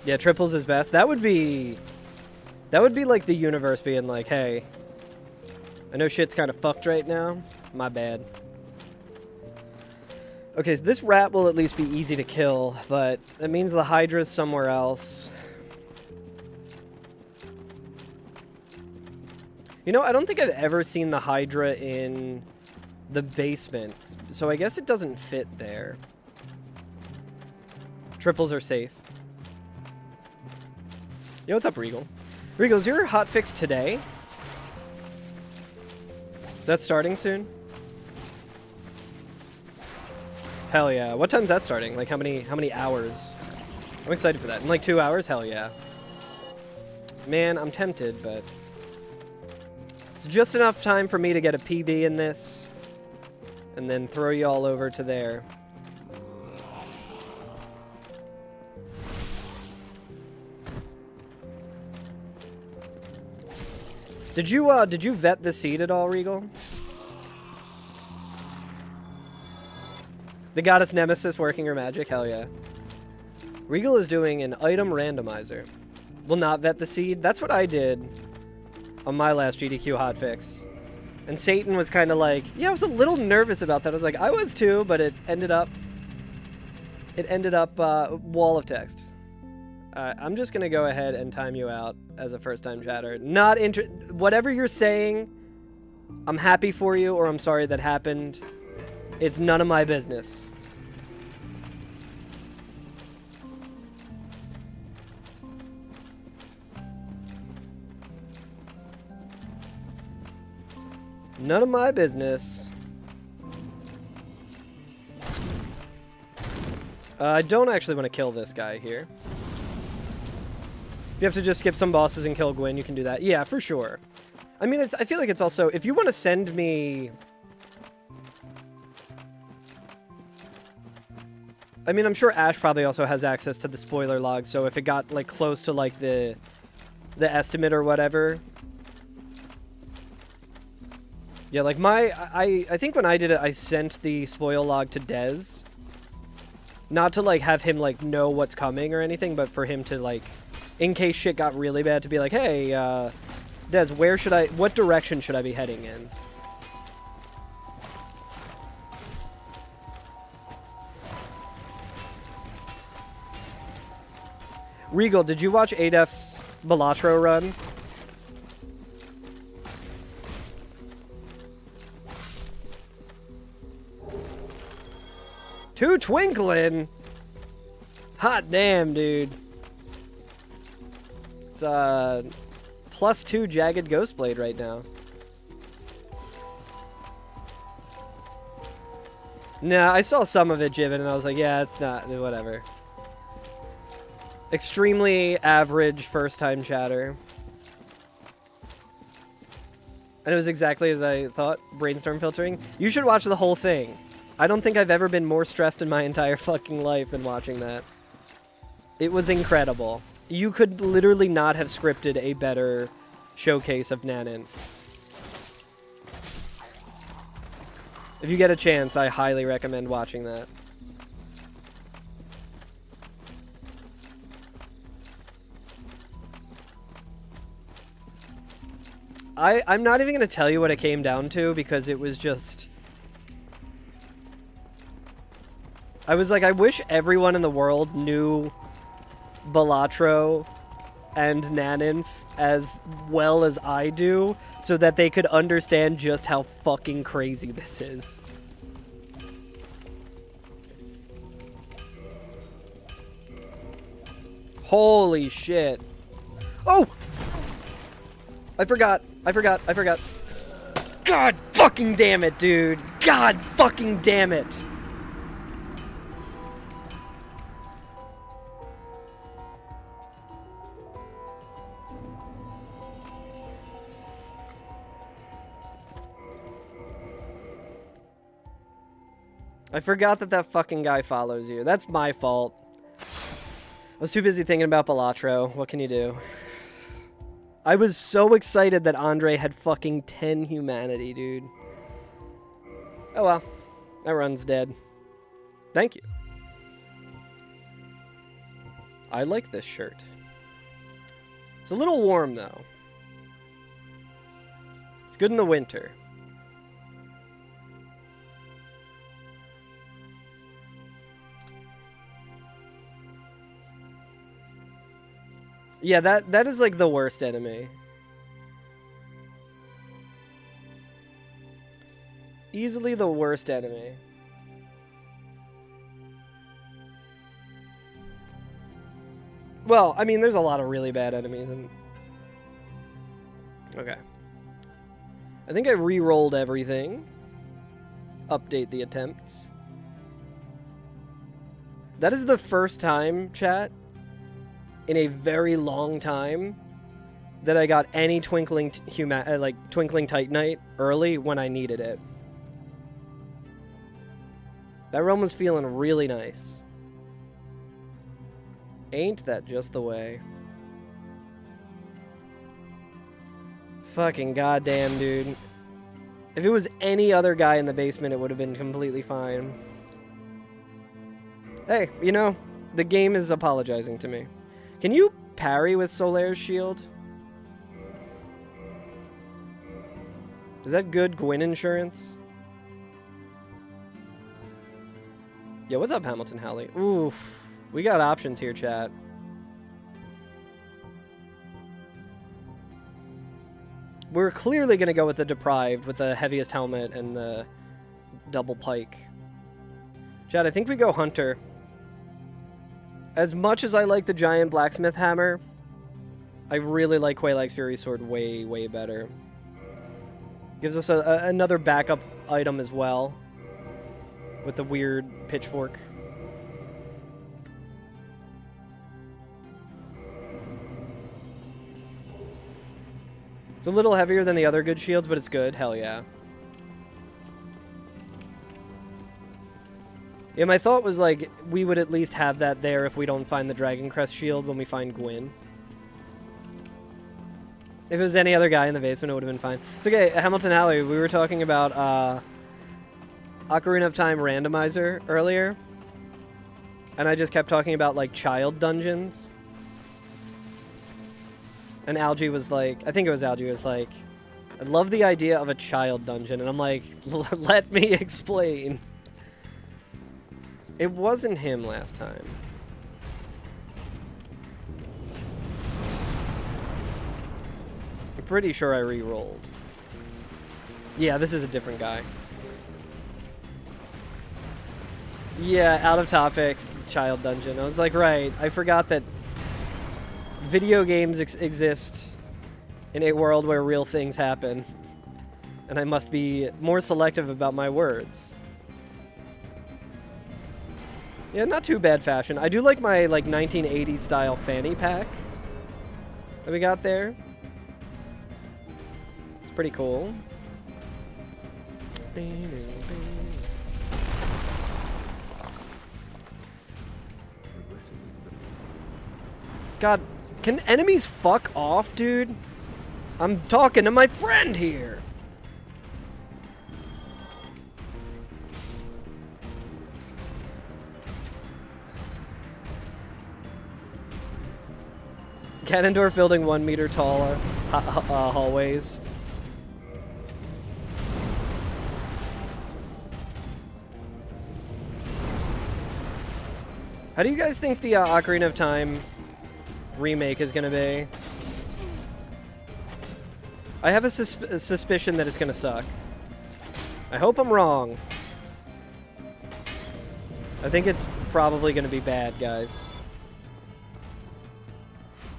Yeah, triples is best. That would be like the universe being like, hey, I know shit's kind of fucked right now. My bad. Okay, so this rat will at least be easy to kill, but that means the Hydra's somewhere else. You know, I don't think I've ever seen the Hydra in the basement, so I guess it doesn't fit there. Triples are safe. Yo, what's up, Regal? Regal, is your hotfix today? Is that starting soon? Hell yeah. What time's that starting? Like how many hours? I'm excited for that. In like 2 hours? Hell yeah. Man, I'm tempted, but it's just enough time for me to get a PB in this and then throw you all over to there. Did you vet the seed at all, Regal? The goddess Nemesis working her magic? Hell yeah. Regal is doing an item randomizer. Will not vet the seed. That's what I did on my last GDQ hotfix. And Satan was kind of like, yeah, I was a little nervous about that. I was like, I was too, but it ended up wall of text. I'm just going to go ahead and time you out as a first-time chatter. Whatever you're saying, I'm happy for you or I'm sorry that happened. It's none of my business. None of my business. I don't actually want to kill this guy here. If you have to just skip some bosses and kill Gwyn, you can do that. Yeah, for sure. I mean, I feel like it's also... If you want to send me... I mean, I'm sure Ash probably also has access to the spoiler log, so if it got, like, close to, like, the estimate or whatever... Yeah, like, I think when I did it, I sent the spoil log to Dez. Not to, like, have him, like, know what's coming or anything, but for him to, like... In case shit got really bad, to be like, hey, Dez, what direction should I be heading in? Regal, did you watch Adef's Balatro run? Two twinkling? Hot damn, dude. It's +2 Jagged Ghostblade right now. Nah, I saw some of it, Jiven, and I was like, yeah, it's not, whatever. Extremely average first-time chatter. And it was exactly as I thought, brainstorm filtering. You should watch the whole thing. I don't think I've ever been more stressed in my entire fucking life than watching that. It was incredible. You could literally not have scripted a better showcase of Nanin. If you get a chance, I highly recommend watching that. I'm not even going to tell you what it came down to because it was just... I was like, I wish everyone in the world knew Balatro and Naninf as well as I do so that they could understand just how fucking crazy this is. Holy shit. Oh! I forgot. God fucking damn it, dude. God fucking damn it. I forgot that fucking guy follows you. That's my fault. I was too busy thinking about Balatro. What can you do? I was so excited that Andre had fucking 10 humanity, dude. Oh well. That run's dead. Thank you. I like this shirt. It's a little warm, though. It's good in the winter. Yeah, that is like the worst enemy. Easily the worst enemy. Well, I mean, there's a lot of really bad enemies and... Okay. I think I re-rolled everything. Update the attempts. That is the first time, chat, in a very long time that I got any Twinkling Titanite early when I needed it. That realm was feeling really nice. Ain't that just the way? Fucking goddamn, dude. If it was any other guy in the basement, it would have been completely fine. Hey, you know, the game is apologizing to me. Can you parry with Solaire's shield? Is that good Gwyn insurance? Yeah, what's up, Hamilton Halley? Oof. We got options here, chat. We're clearly going to go with the Deprived, with the heaviest helmet and the double pike. Chad, I think we go Hunter. As much as I like the giant blacksmith hammer, I really like Quelaag's Fury Sword way, way better. Gives us another backup item as well, with the weird pitchfork. It's a little heavier than the other good shields, but it's good. Hell yeah. Yeah, my thought was, like, we would at least have that there if we don't find the Dragon Crest shield when we find Gwyn. If it was any other guy in the basement, it would have been fine. It's okay, Hamilton Halley, we were talking about Ocarina of Time randomizer earlier. And I just kept talking about, like, child dungeons. And Algie was like, I think it was Algie, was like, I love the idea of a child dungeon. And I'm like, let me explain. It wasn't him last time. I'm pretty sure I re-rolled. Yeah, this is a different guy. Yeah, out of topic, child dungeon. I was like, right, I forgot that video games exist in a world where real things happen. And I must be more selective about my words. Yeah, not too bad fashion. I do like my, like, 1980s style fanny pack that we got there. It's pretty cool. God, can enemies fuck off, dude? I'm talking to my friend here. Ganondorf building 1 meter tall hallways. How do you guys think the Ocarina of Time remake is going to be? I have a suspicion that it's going to suck. I hope I'm wrong. I think it's probably going to be bad, guys.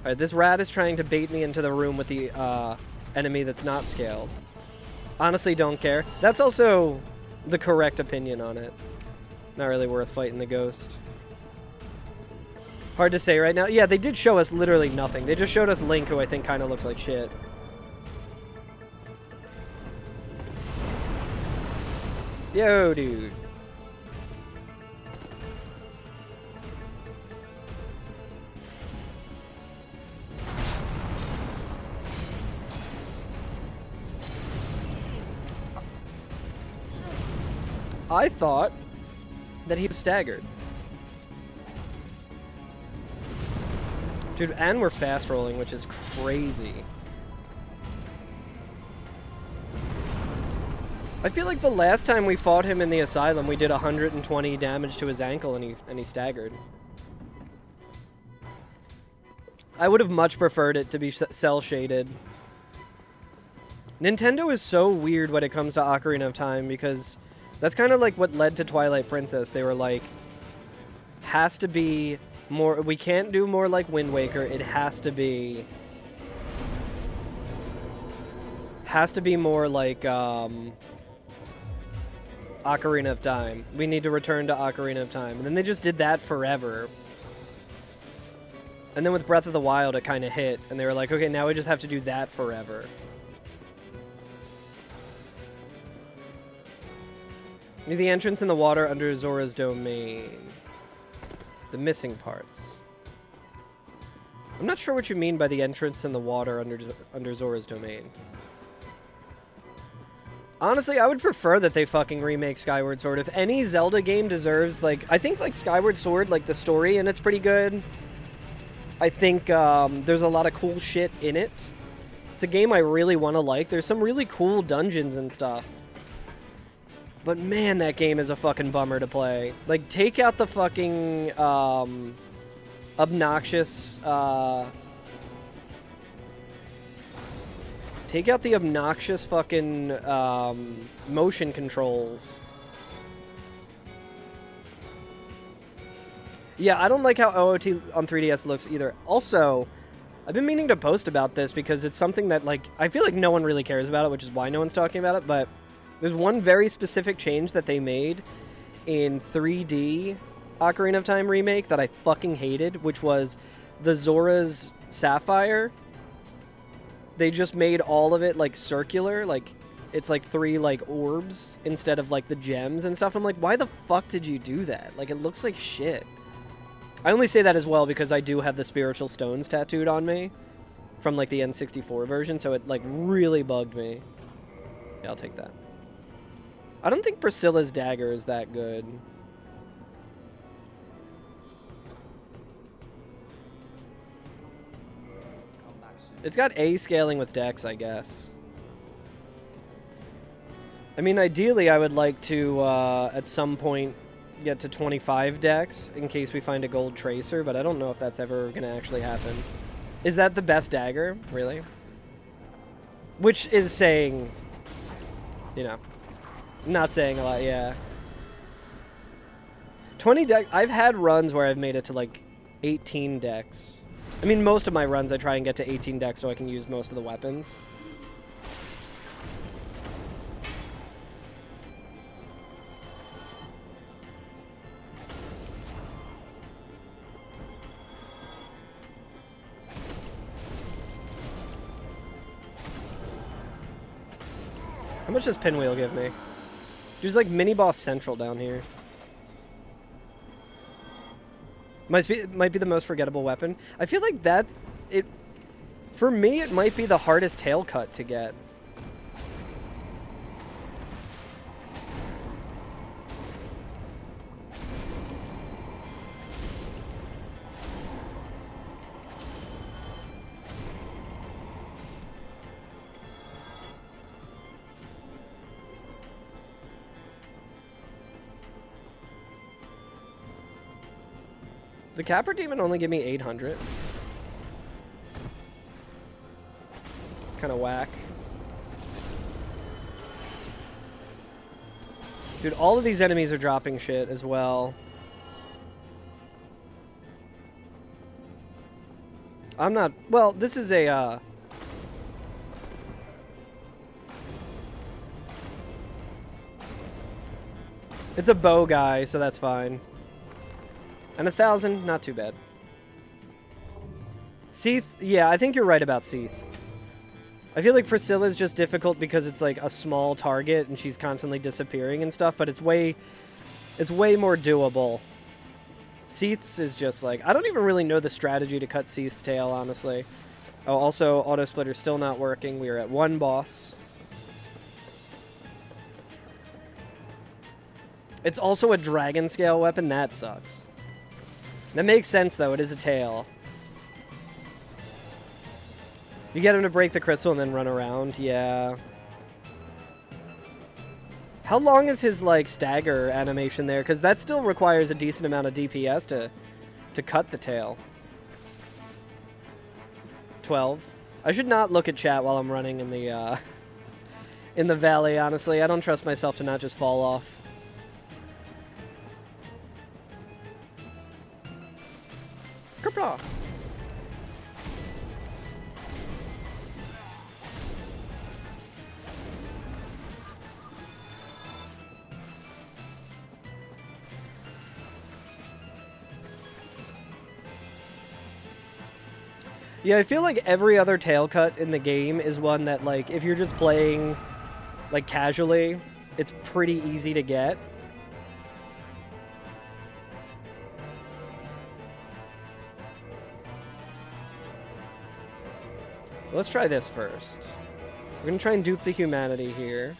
Alright, this rat is trying to bait me into the room with the enemy that's not scaled. Honestly, don't care. That's also the correct opinion on it. Not really worth fighting the ghost. Hard to say right now. Yeah, they did show us literally nothing. They just showed us Link, who I think kind of looks like shit. Yo, dude. I thought that he was staggered. Dude, and we're fast rolling, which is crazy. I feel like the last time we fought him in the asylum, we did 120 damage to his ankle and he staggered. I would have much preferred it to be cel-shaded. Nintendo is so weird when it comes to Ocarina of Time because that's kind of like what led to Twilight Princess. They were like, has to be more, we can't do more like Wind Waker. It has to be more like Ocarina of Time. We need to return to Ocarina of Time. And then they just did that forever. And then with Breath of the Wild, it kind of hit. And they were like, okay, now we just have to do that forever. The entrance in the water under Zora's domain. The missing parts. I'm not sure what you mean by the entrance in the water under Zora's domain. Honestly, I would prefer that they fucking remake Skyward Sword. If any Zelda game deserves, like, I think, like, Skyward Sword, like, the story in it's pretty good. I think there's a lot of cool shit in it. It's a game I really want to like. There's some really cool dungeons and stuff. But man, that game is a fucking bummer to play. Like, take out the fucking obnoxious... Take out the obnoxious fucking motion controls. Yeah, I don't like how OOT on 3DS looks either. Also, I've been meaning to post about this because it's something that, like, I feel like no one really cares about it, which is why no one's talking about it, but there's one very specific change that they made in 3D Ocarina of Time remake that I fucking hated, which was the Zora's Sapphire. They just made all of it, like, circular, like, it's like 3, like, orbs instead of, like, the gems and stuff. I'm like, why the fuck did you do that? Like, it looks like shit. I only say that as well because I do have the spiritual stones tattooed on me from, like, the N64 version, so it, like, really bugged me. Yeah, I'll take that. I don't think Priscilla's dagger is that good. It's got A scaling with Dex, I guess. I mean, ideally, I would like to, at some point, get to 25 Dex in case we find a gold tracer, but I don't know if that's ever going to actually happen. Is that the best dagger? Really? Which is saying, you know, not saying a lot, yeah. 20 Dex, I've had runs where I've made it to, like, 18 Dex. I mean, most of my runs I try and get to 18 Dex so I can use most of the weapons. How much does Pinwheel give me? There's like mini boss central down here. Might be the most forgettable weapon. I feel like that, for me, it might be the hardest tail cut to get. The Capra Demon only gave me 800. Kind of whack. Dude, all of these enemies are dropping shit as well. I'm not... Well, this is a... It's a bow guy, so that's fine. And 1,000, not too bad. Seath, yeah, I think you're right about Seath. I feel like Priscilla's just difficult because it's like a small target and she's constantly disappearing and stuff, but it's way more doable. Seath's is just like, I don't even really know the strategy to cut Seath's tail, honestly. Oh, also, Auto Splitter's still not working. We are at 1 boss. It's also a dragon scale weapon. That sucks. That makes sense, though. It is a tail. You get him to break the crystal and then run around. Yeah. How long is his, like, stagger animation there? Because that still requires a decent amount of DPS to cut the tail. 12. I should not look at chat while I'm running in the valley, honestly. I don't trust myself to not just fall off. Kerpla. Yeah, I feel like every other tail cut in the game is one that, like, if you're just playing, like, casually, it's pretty easy to get. Let's try this first. We're gonna try and dupe the humanity here.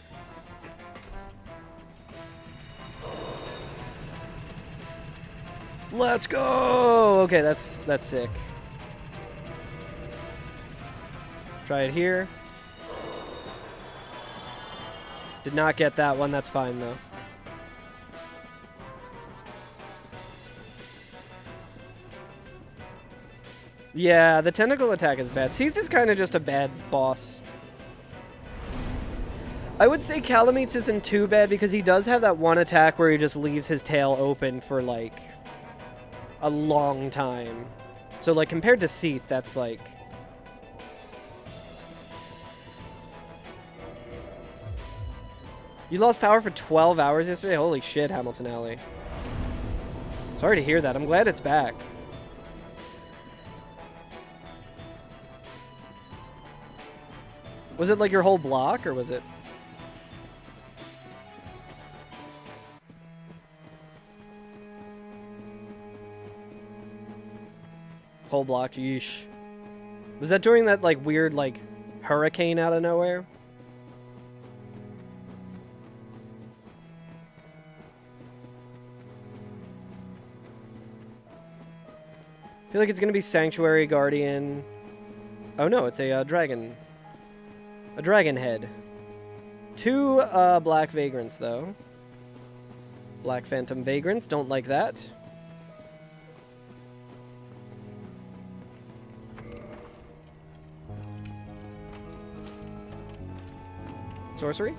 Let's go! Okay, that's sick. Try it here. Did not get that one, that's fine though. Yeah, the tentacle attack is bad. Seath is kind of just a bad boss. I would say Calameets isn't too bad because he does have that one attack where he just leaves his tail open for like a long time. So like compared to Seath, that's like... You lost power for 12 hours yesterday? Holy shit, Hamilton Alley. Sorry to hear that. I'm glad it's back. Was it like your whole block, or was it... Whole block, yeesh. Was that during that like weird like hurricane out of nowhere? I feel like it's gonna be Sanctuary Guardian. Oh no, it's a dragon. A dragon head. 2 black vagrants though. Black phantom vagrants, don't like that. Sorcery?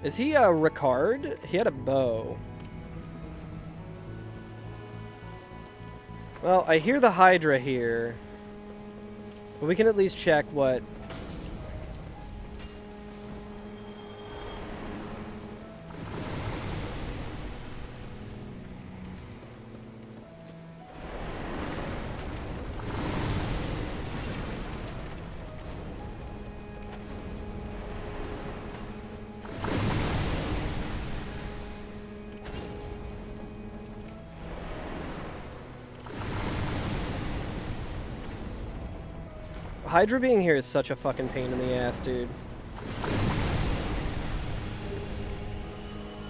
Is he a Ricard? He had a bow. Well, I hear the Hydra here. But we can at least check what... Hydra being here is such a fucking pain in the ass, dude.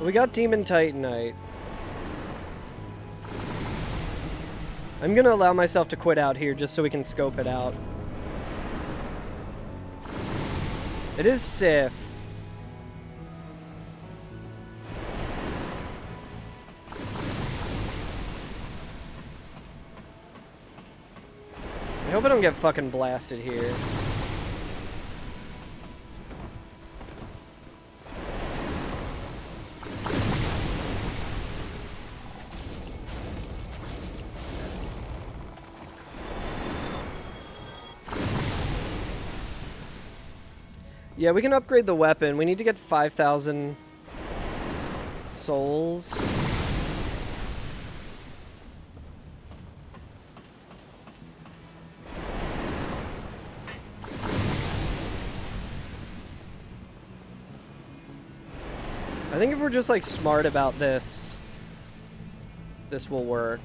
We got Demon Titanite. I'm gonna allow myself to quit out here just so we can scope it out. It is Sif. I hope I don't get fucking blasted here. Yeah, we can upgrade the weapon. We need to get 5,000 souls. I think if we're just like smart about this, this will work.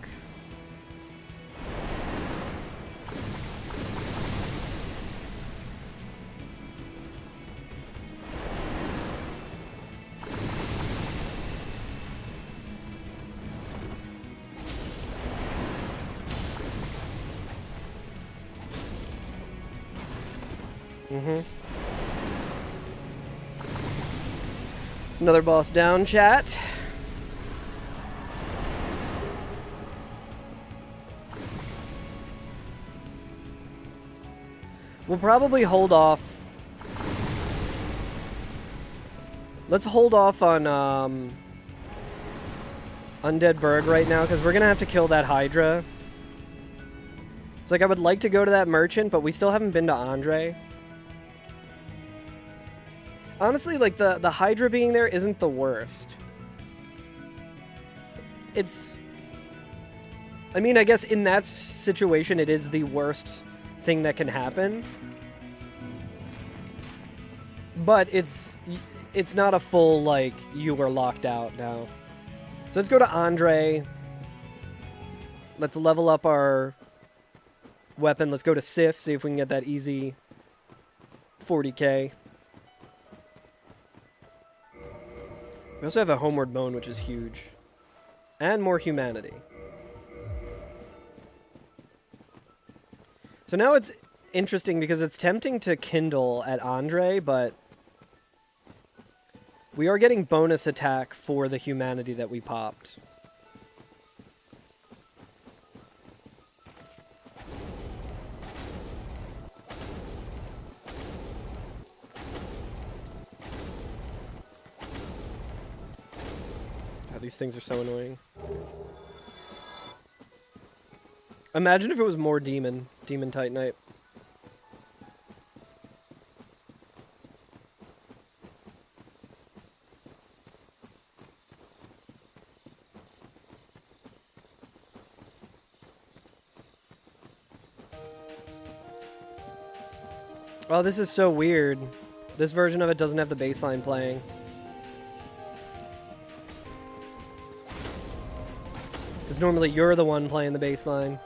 Another boss down, chat. We'll probably hold off. Let's hold off on Undead Berg right now, because we're going to have to kill that Hydra. It's like I would like to go to that merchant, but we still haven't been to Andre. Honestly, like, the Hydra being there isn't the worst. It's... I mean, I guess in that situation, it is the worst thing that can happen. But it's not a full, like, you were locked out now. So let's go to Andre. Let's level up our weapon. Let's go to Sif, see if we can get that easy 40k. We also have a Homeward Bone, which is huge. And more humanity. So now it's interesting because it's tempting to kindle at Andre, but we are getting bonus attack for the humanity that we popped. God, these things are so annoying. Imagine if it was more Demon Titanite. Oh, this is so weird. This version of it doesn't have the baseline playing. Because normally you're the one playing the baseline.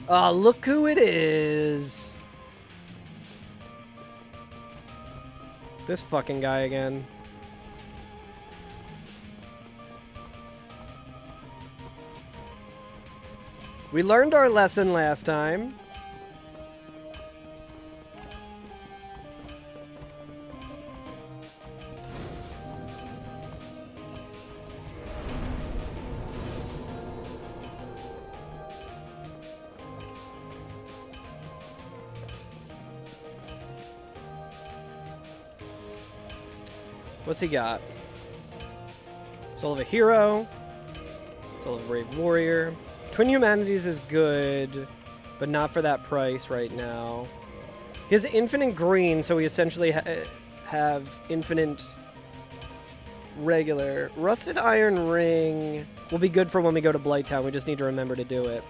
Ah, oh, look who it is! This fucking guy again. We learned our lesson last time. What's he got? Soul of a Hero. Soul of a Brave Warrior. Twin Humanities is good, but not for that price right now. He has infinite green, so we essentially have infinite regular. Rusted Iron Ring will be good for when we go to Blighttown. We just need to remember to do it.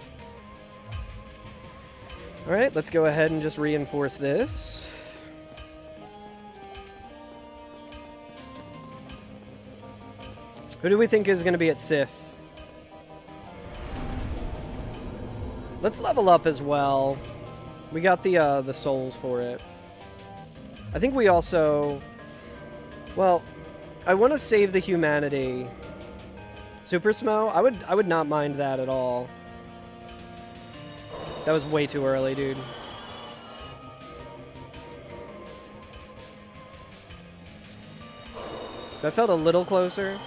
Alright, let's go ahead and just reinforce this. Who do we think is going to be at Sif? Let's level up as well. We got the souls for it. I think we also... Well, I want to save the humanity. Super Smo? I would not mind that at all. That was way too early, dude. That felt a little closer.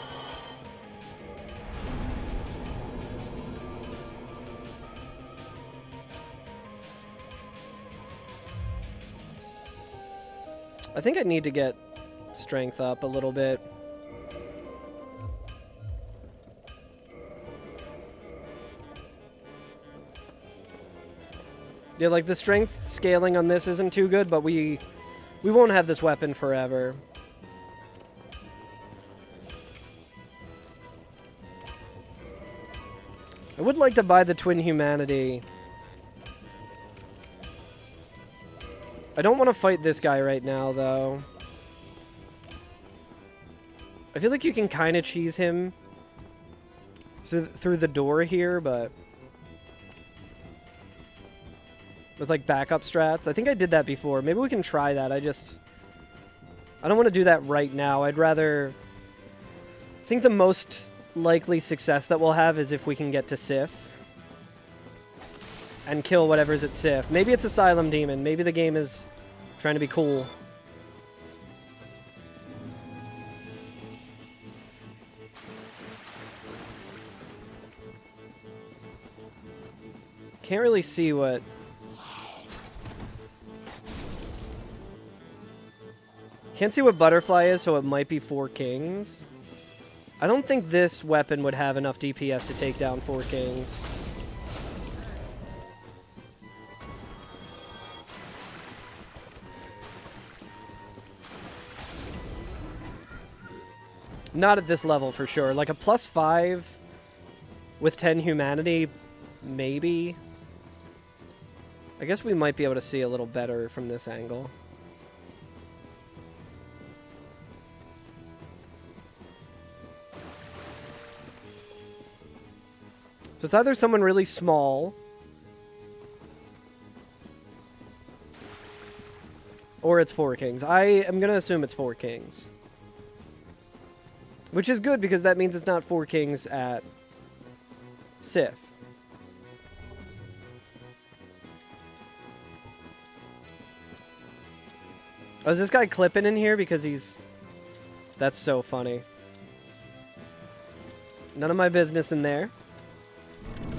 I think I need to get strength up a little bit. Yeah, like the strength scaling on this isn't too good, but we won't have this weapon forever. I would like to buy the Twin Humanity. I don't want to fight this guy right now, though. I feel like you can kind of cheese him through the door here, but... with, like, backup strats. I think I did that before. Maybe we can try that. I don't want to do that right now. I'd rather... I think the most likely success that we'll have is if we can get to Sif. And kill whatever's at Sif. Maybe it's Asylum Demon. Maybe the game is trying to be cool. Can't really see what... Can't see what Butterfly is, so it might be 4 Kings. I don't think this weapon would have enough DPS to take down 4 Kings. Not at this level, for sure. Like a +5 with 10 humanity, maybe. I guess we might be able to see a little better from this angle. So it's either someone really small or it's Four Kings. I am going to assume it's Four Kings. Which is good because that means it's not Four Kings at Sif. Oh, is this guy clipping in here because he's... That's so funny. None of my business in there.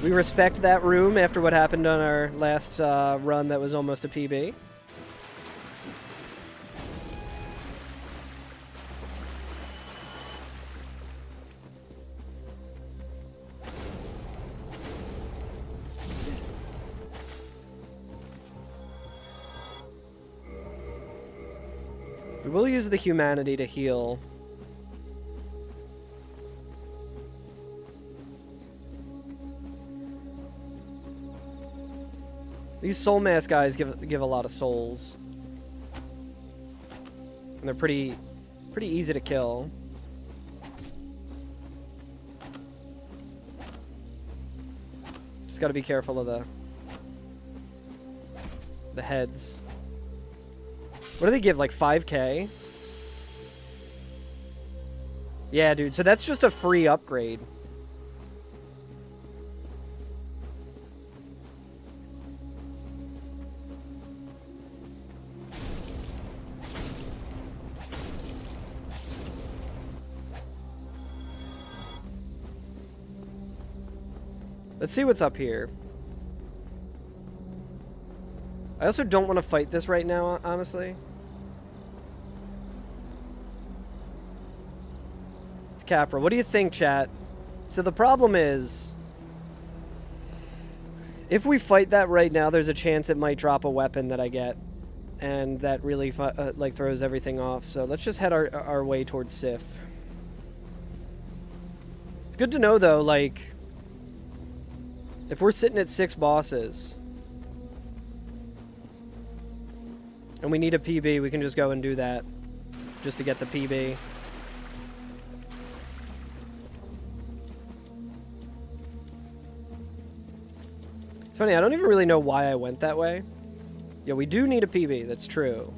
We respect that room after what happened on our last run that was almost a PB. We will use the humanity to heal. These soul mask guys give a lot of souls. And they're pretty easy to kill. Just gotta be careful of the heads. What do they give, like 5k? Yeah, dude, so that's just a free upgrade. Let's see what's up here. I also don't want to fight this right now, honestly. It's Capra. What do you think, chat? So the problem is, if we fight that right now, there's a chance it might drop a weapon that I get. And that really, like, throws everything off. So let's just head our way towards Sif. It's good to know, though, like, if we're sitting at 6 bosses and we need a PB, we can just go and do that just to get the PB. It's funny, I don't even really know why I went that way. Yeah, we do need a PB, that's true.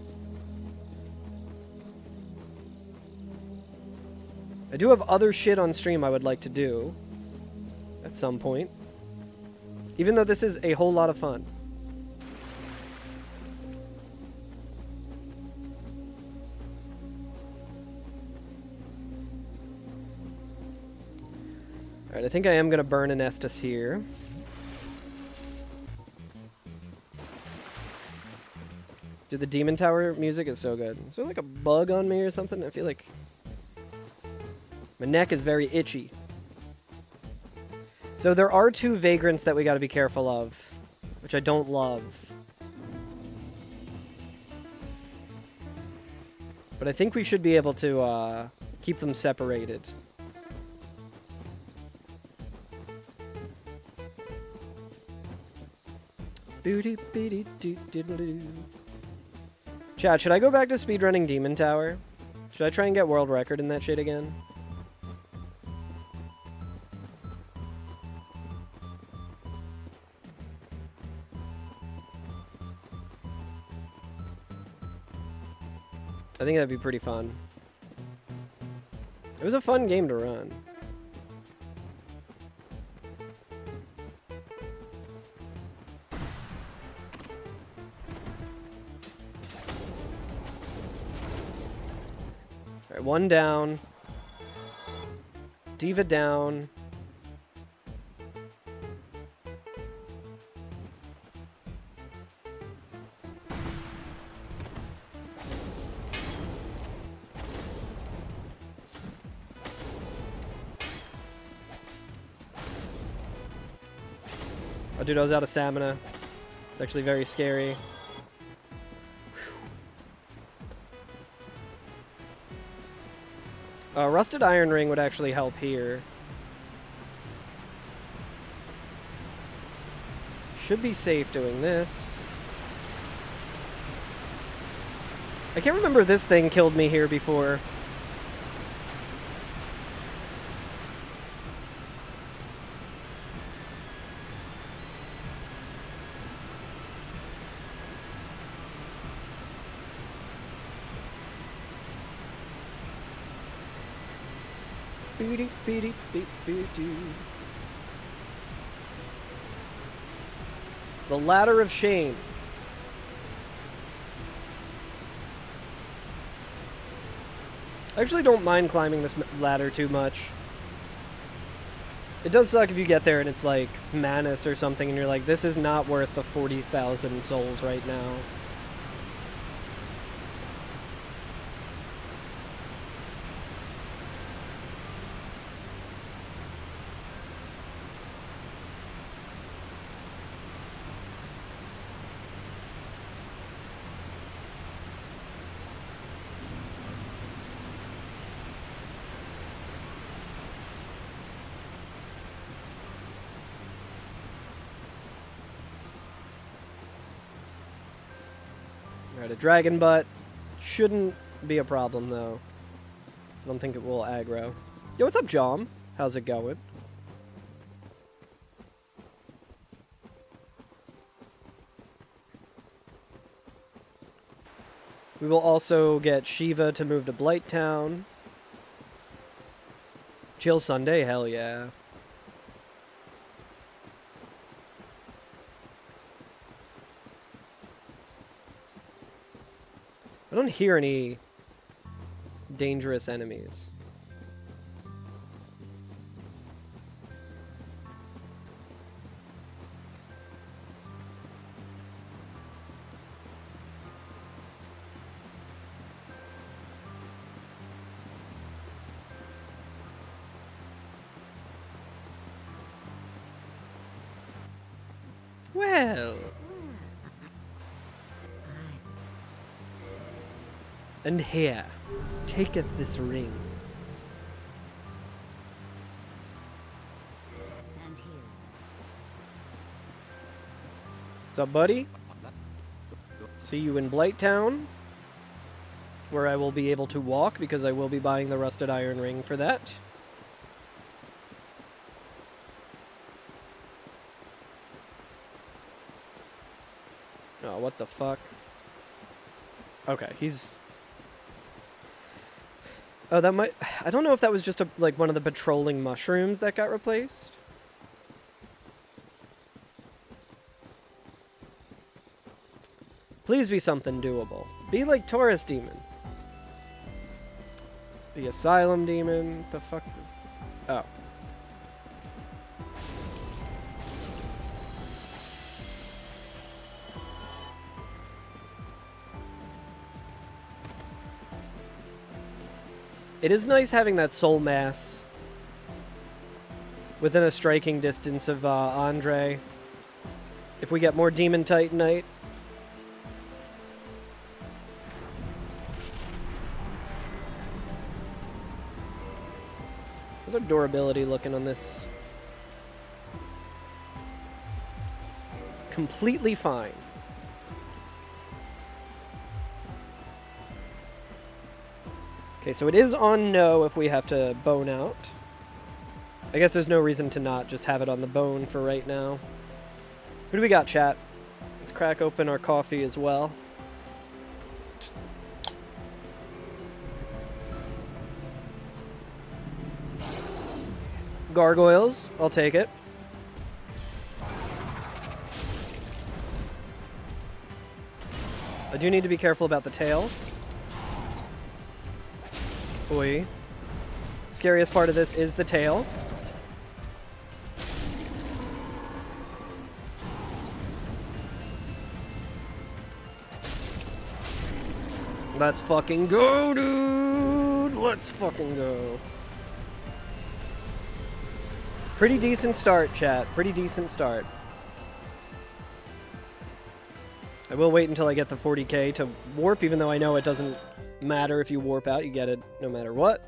I do have other shit on stream I would like to do at some point. Even though this is a whole lot of fun. Alright, I think I am going to burn an Estus here. Dude, the Demon Tower music is so good. Is there like a bug on me or something? I feel like my neck is very itchy. So there are 2 vagrants that we got to be careful of, which I don't love. But I think we should be able to keep them separated. Chat, should I go back to speedrunning Demon Tower? Should I try and get world record in that shit again? I think that'd be pretty fun. It was a fun game to run. Alright, 1 down. Diva down. Oh, dude, I was out of stamina. It's actually very scary. Rusted Iron Ring would actually help here. Should be safe doing this. I can't remember if this thing killed me here before. The Ladder of Shame. I actually don't mind climbing this ladder too much. It does suck if you get there and it's like Manus or something and you're like, this is not worth the 40,000 souls right now. Alright, a dragon butt. Shouldn't be a problem, though. I don't think it will aggro. Yo, what's up, Jom? How's it going? We will also get Shiva to move to Blighttown. Chill Sunday? Hell yeah. I don't hear any dangerous enemies. Well. And here, taketh this ring. And here. What's up, buddy? See you in Blighttown, where I will be able to walk because I will be buying the rusted iron ring for that. Oh, what the fuck? Okay, he's... Oh, that might... I don't know if that was just like one of the patrolling mushrooms that got replaced. Please be something doable. Be like Taurus Demon. Be Asylum Demon. The fuck was... Oh. It is nice having that soul mass within a striking distance of Andre. If we get more Demon Titanite. How's our durability looking on this? Completely fine. Okay, so it is on no if we have to bone out. I guess there's no reason to not just have it on the bone for right now. Who do we got, chat? Let's crack open our coffee as well. Gargoyles, I'll take it. I do need to be careful about the tail. Oi. Scariest part of this is the tail. Let's fucking go, dude! Let's fucking go. Pretty decent start, chat. Pretty decent start. I will wait until I get the 40k to warp, even though I know it doesn't matter if you warp out. You get it no matter what.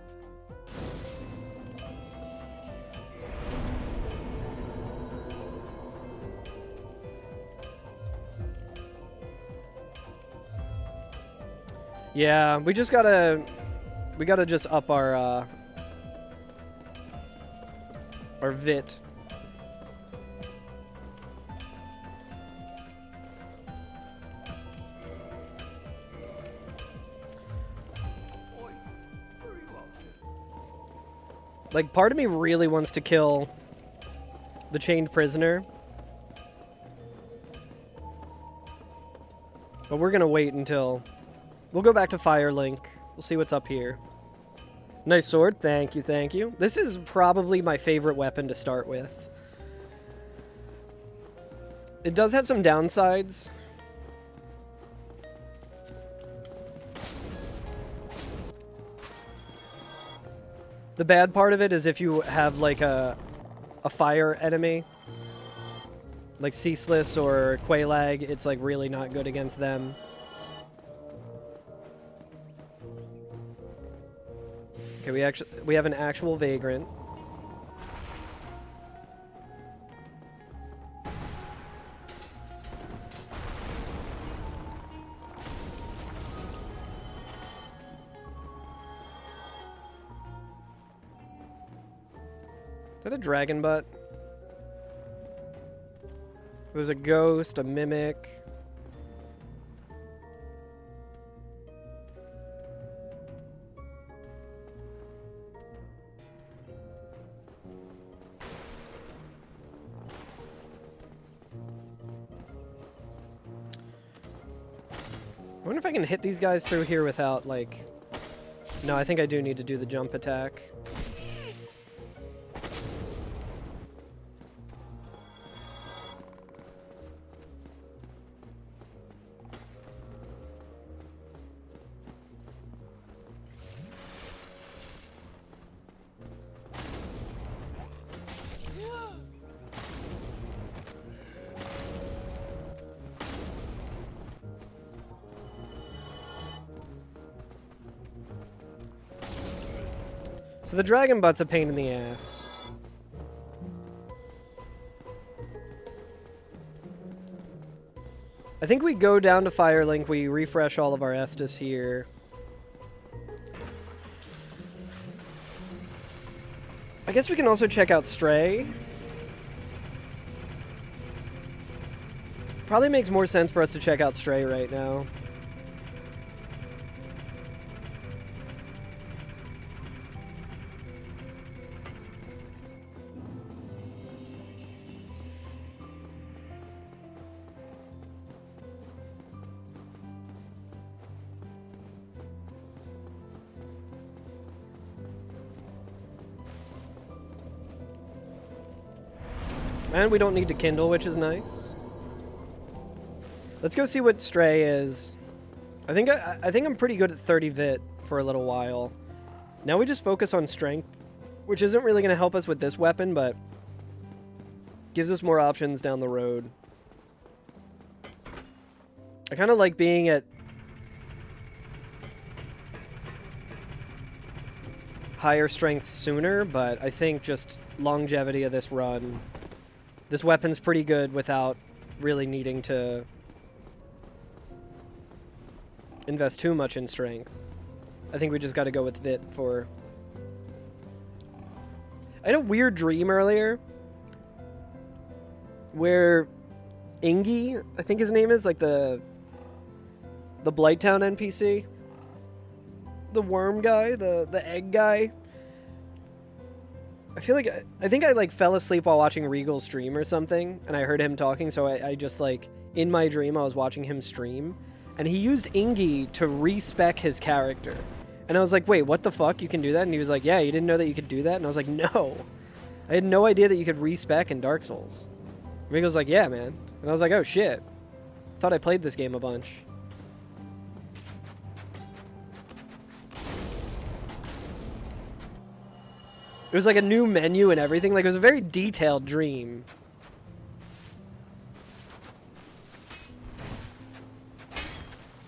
Yeah, we gotta just up our VIT. Like, part of me really wants to kill the chained prisoner. But we're gonna wait until... We'll go back to Firelink. We'll see what's up here. Nice sword. Thank you, thank you. This is probably my favorite weapon to start with. It does have some downsides. The bad part of it is if you have like a fire enemy, like Ceaseless or Quailag, it's like really not good against them. Okay, we have an actual Vagrant. Is that a dragon butt? There's a ghost, a mimic. I wonder if I can hit these guys through here without, like... No, I think I do need to do the jump attack. So the dragon butt's a pain in the ass. I think we go down to Firelink, we refresh all of our Estus here. I guess we can also check out Stray. Probably makes more sense for us to check out Stray right now. And we don't need to kindle, which is nice. Let's go see what Stray is. I think I'm pretty good at 30 VIT for a little while. Now we just focus on strength, which isn't really going to help us with this weapon, but gives us more options down the road. I kind of like being at higher strength sooner, but I think just longevity of this run... This weapon's pretty good without really needing to invest too much in strength. I think we just got to go with VIT for... I had a weird dream earlier where Ingy, I think his name is, like the Blighttown NPC, the worm guy, the egg guy. I feel like, I think I like fell asleep while watching Regal's stream or something, and I heard him talking, so I just like, in my dream I was watching him stream, and he used Ingy to respec his character. And I was like, wait, what the fuck? You can do that? And he was like, yeah, you didn't know that you could do that? And I was like, no. I had no idea that you could respec in Dark Souls. And Regal's like, yeah, man. And I was like, oh shit. Thought I played this game a bunch. It was like a new menu and everything. Like, it was a very detailed dream.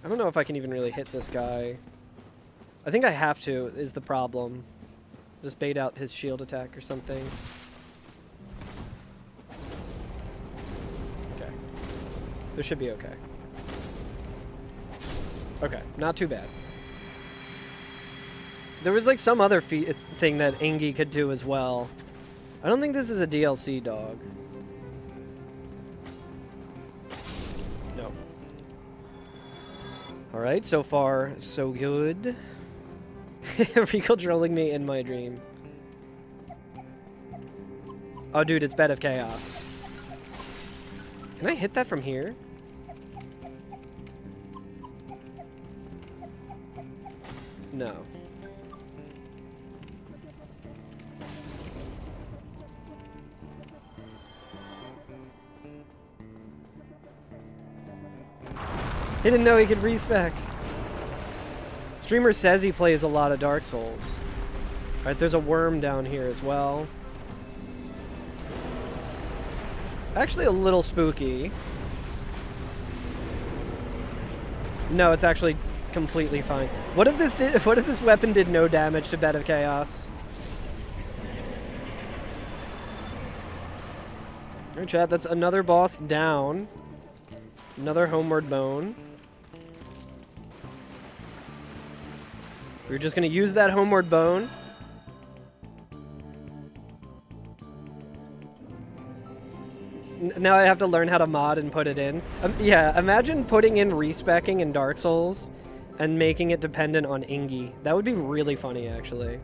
I don't know if I can even really hit this guy. I think I have to, is the problem. Just bait out his shield attack or something. Okay. This should be okay. Okay, not too bad. There was like some other thing that Ingi could do as well. I don't think this is a DLC dog. No. Alright, so far, so good. Rico trolling me in my dream. Oh, dude, it's Bed of Chaos. Can I hit that from here? No. He didn't know he could respec. Streamer says he plays a lot of Dark Souls. Alright, there's a worm down here as well. Actually a little spooky. No, it's actually completely fine. What if this weapon did no damage to Bed of Chaos? Alright, chat, that's another boss down. Another homeward bone. We're just gonna use that homeward bone. Now I have to learn how to mod and put it in. Yeah, imagine putting in respecking in Dark Souls and making it dependent on Ingi. That would be really funny, actually.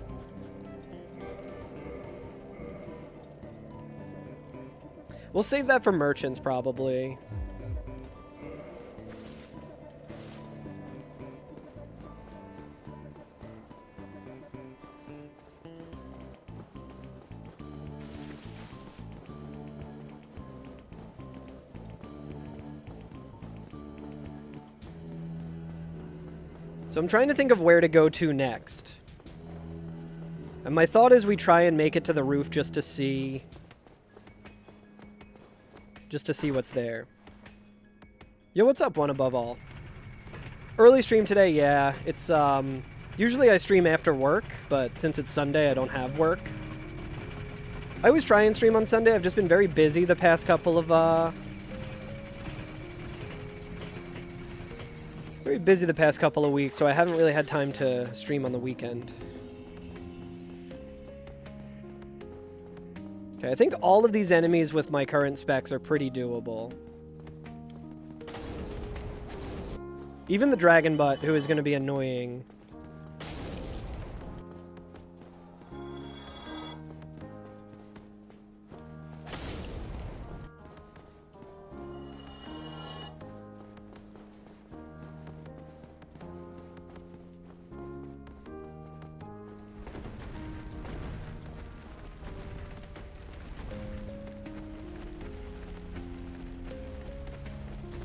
We'll save that for merchants, probably. So I'm trying to think of where to go to next. And my thought is we try and make it to the roof just to see what's there. Yo, what's up, One Above All? Early stream today, yeah. It's usually I stream after work, but since it's Sunday, I don't have work. I always try and stream on Sunday. I've just been very busy the past couple of weeks, so I haven't really had time to stream on the weekend. Okay, I think all of these enemies with my current specs are pretty doable. Even the dragon butt, who is going to be annoying.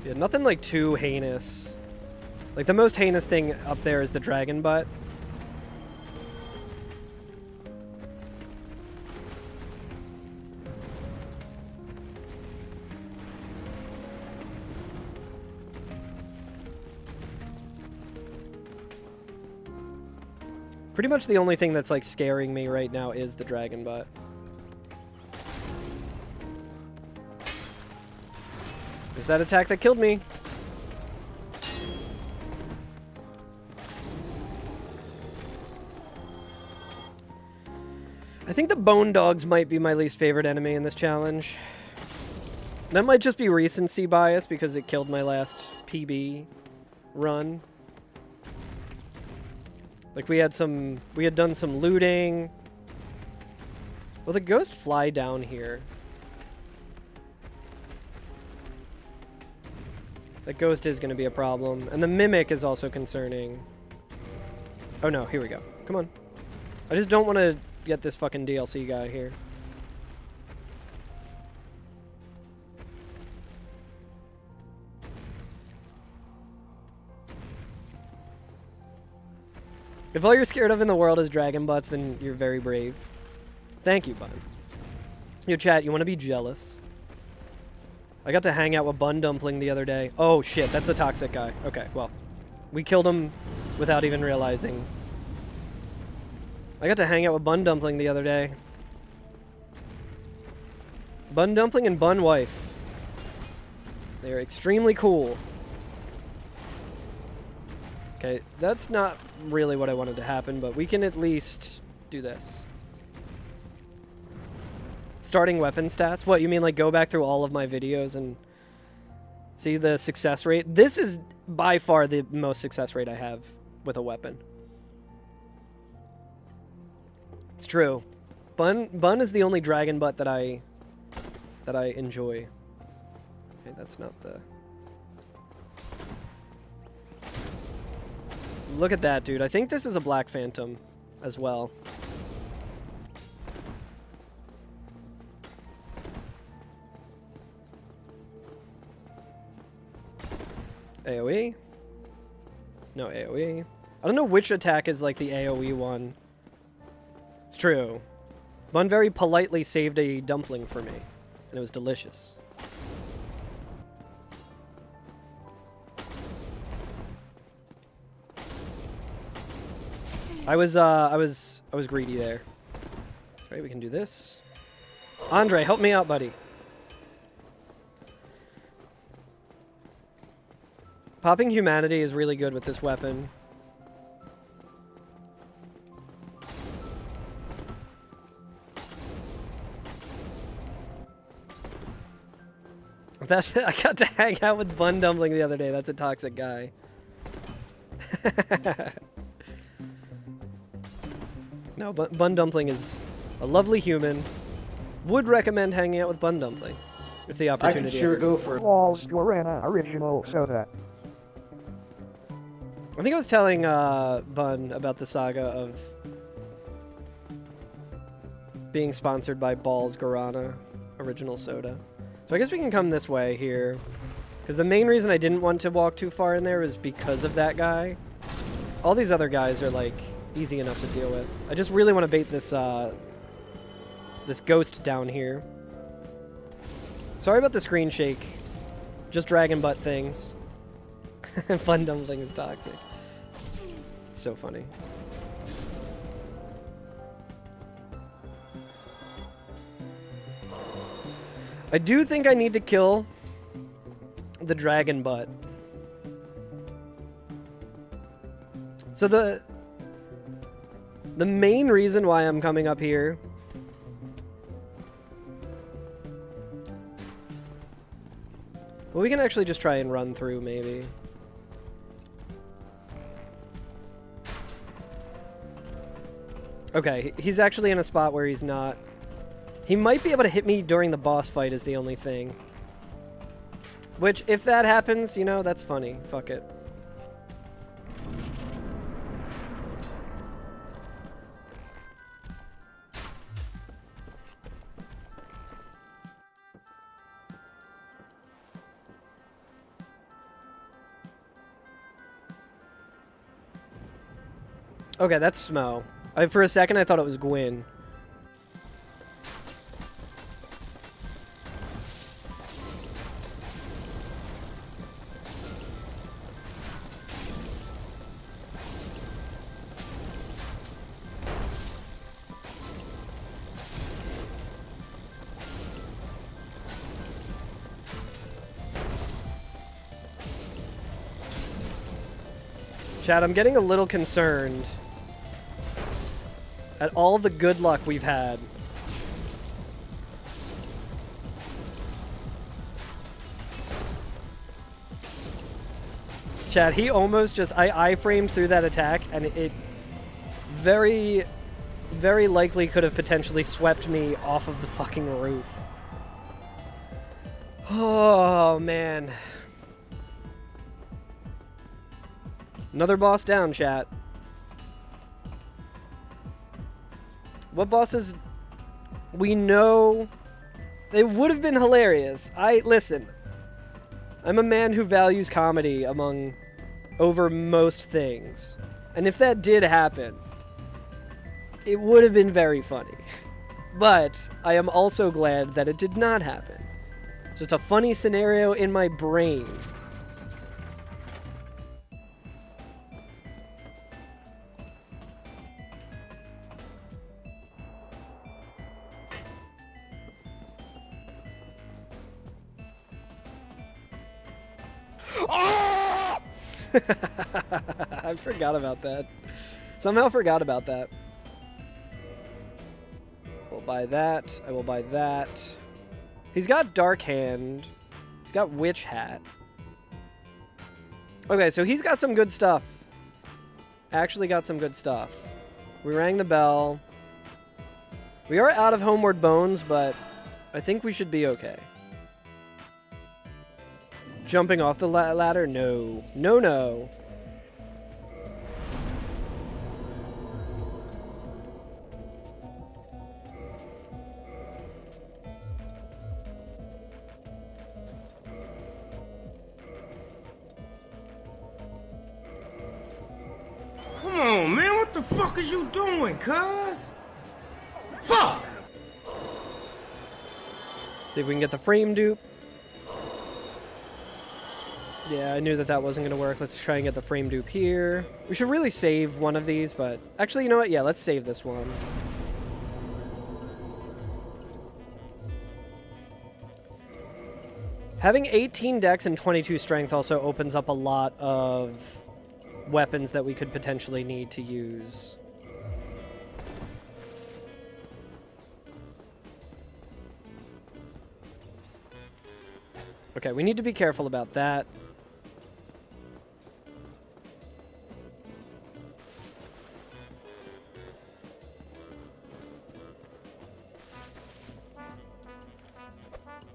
Yeah, nothing like too heinous. Like the most heinous thing up there is the dragon butt. Pretty much the only thing that's like scaring me right now is the dragon butt. There's that attack that killed me. I think the bone dogs might be my least favorite enemy in this challenge. That might just be recency bias because it killed my last PB run. Like we had done some looting. Will the ghost fly down here? That ghost is going to be a problem. And the mimic is also concerning. Oh no, here we go. Come on. I just don't want to get this fucking DLC guy here. If all you're scared of in the world is dragon butts, then you're very brave. Thank you, bud. Yo, chat, you want to be jealous? I got to hang out with Bun Dumpling the other day. Oh, shit, that's a toxic guy. Okay, well. We killed him without even realizing. I got to hang out with Bun Dumpling the other day. Bun Dumpling and Bun Wife. They are extremely cool. Okay, that's not really what I wanted to happen, but we can at least do this. Starting weapon stats? What, you mean like go back through all of my videos and see the success rate? This is by far the most success rate I have with a weapon. It's true. Bun is the only dragon butt that I enjoy. Okay, that's not the... Look at that, dude. I think this is a Black Phantom as well. AoE? No AoE. I don't know which attack is like the AoE one. It's true. Bun very politely saved a dumpling for me, and it was delicious. I was greedy there. Right, we can do this. Andre, help me out, buddy. Popping humanity is really good with this weapon. I got to hang out with Bun Dumpling the other day. That's a toxic guy. No, Bun Dumpling is a lovely human. Would recommend hanging out with Bun Dumpling if the opportunity. I could sure go for Walls Guarana original soda. I think I was telling Bun about the saga of being sponsored by Balls Guarana original soda. So I guess we can come this way here. Because the main reason I didn't want to walk too far in there is because of that guy. All these other guys are, like, easy enough to deal with. I just really want to bait this, this ghost down here. Sorry about the screen shake. Just dragon butt things. Fun Dumpling is toxic. It's so funny. I do think I need to kill the dragon butt. So the main reason why I'm coming up here well, we can actually just try and run through maybe. Okay, he's actually in a spot where he's not. He might be able to hit me during the boss fight is the only thing. Which, if that happens, you know, that's funny. Fuck it. Okay, that's Smo. For a second, I thought it was Gwyn. Chad, I'm getting a little concerned at all the good luck we've had. Chad, he almost just, I framed through that attack, and it very, very likely could have potentially swept me off of the fucking roof. Oh, man. Another boss down, chat. What bosses? We know they would have been hilarious. Listen. I'm a man who values comedy over most things. And if that did happen, it would have been very funny. But I am also glad that it did not happen. Just a funny scenario in my brain. I forgot about that. Somehow forgot about that. We'll buy that. I will buy that. He's got Dark Hand. He's got Witch Hat. Okay, so he's got some good stuff. Actually got some good stuff. We rang the bell. We are out of Homeward Bones, but I think we should be okay. Jumping off the ladder? No. No, no. Come on, man, what the fuck is you doing, cuz? Fuck! See if we can get the frame dupe. Yeah, I knew that wasn't going to work. Let's try and get the frame dupe here. We should really save one of these, but... Actually, you know what? Yeah, let's save this one. Having 18 dex and 22 strength also opens up a lot of weapons that we could potentially need to use. Okay, we need to be careful about that.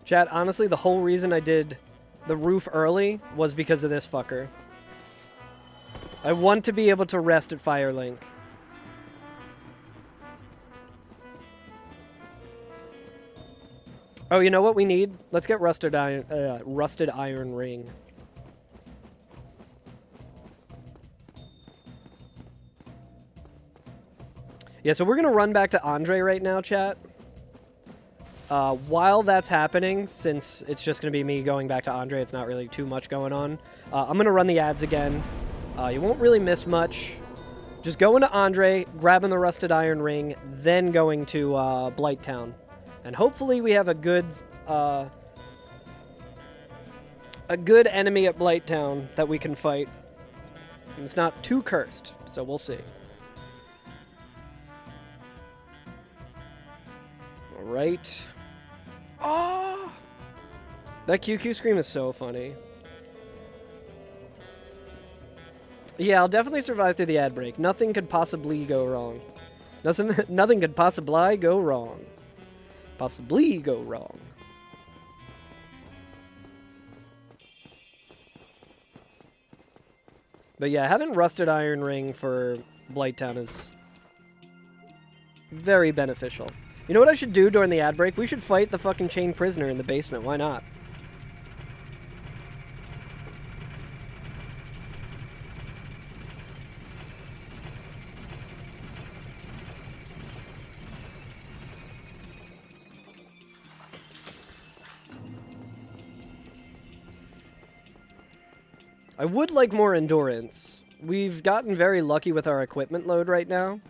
Chat, honestly, the whole reason I did the roof early was because of this fucker. I want to be able to rest at Firelink. Oh, you know what we need? Let's get rusted iron ring. Yeah, so we're gonna run back to Andre right now, chat. While that's happening, since it's just gonna be me going back to Andre, it's not really too much going on. I'm gonna run the ads again. You won't really miss much. Just going to Andre, grabbing the rusted iron ring, then going to Blighttown. And hopefully we have a good enemy at Blighttown that we can fight. And it's not too cursed, so we'll see. Alright. Oh! That QQ scream is so funny. Yeah, I'll definitely survive through the ad break. Nothing could possibly go wrong. Nothing could possibly go wrong. Possibly go wrong. But yeah, having rusted iron ring for Blighttown is very beneficial. You know what I should do during the ad break? We should fight the fucking chained prisoner in the basement. Why not? I would like more endurance. We've gotten very lucky with our equipment load right now.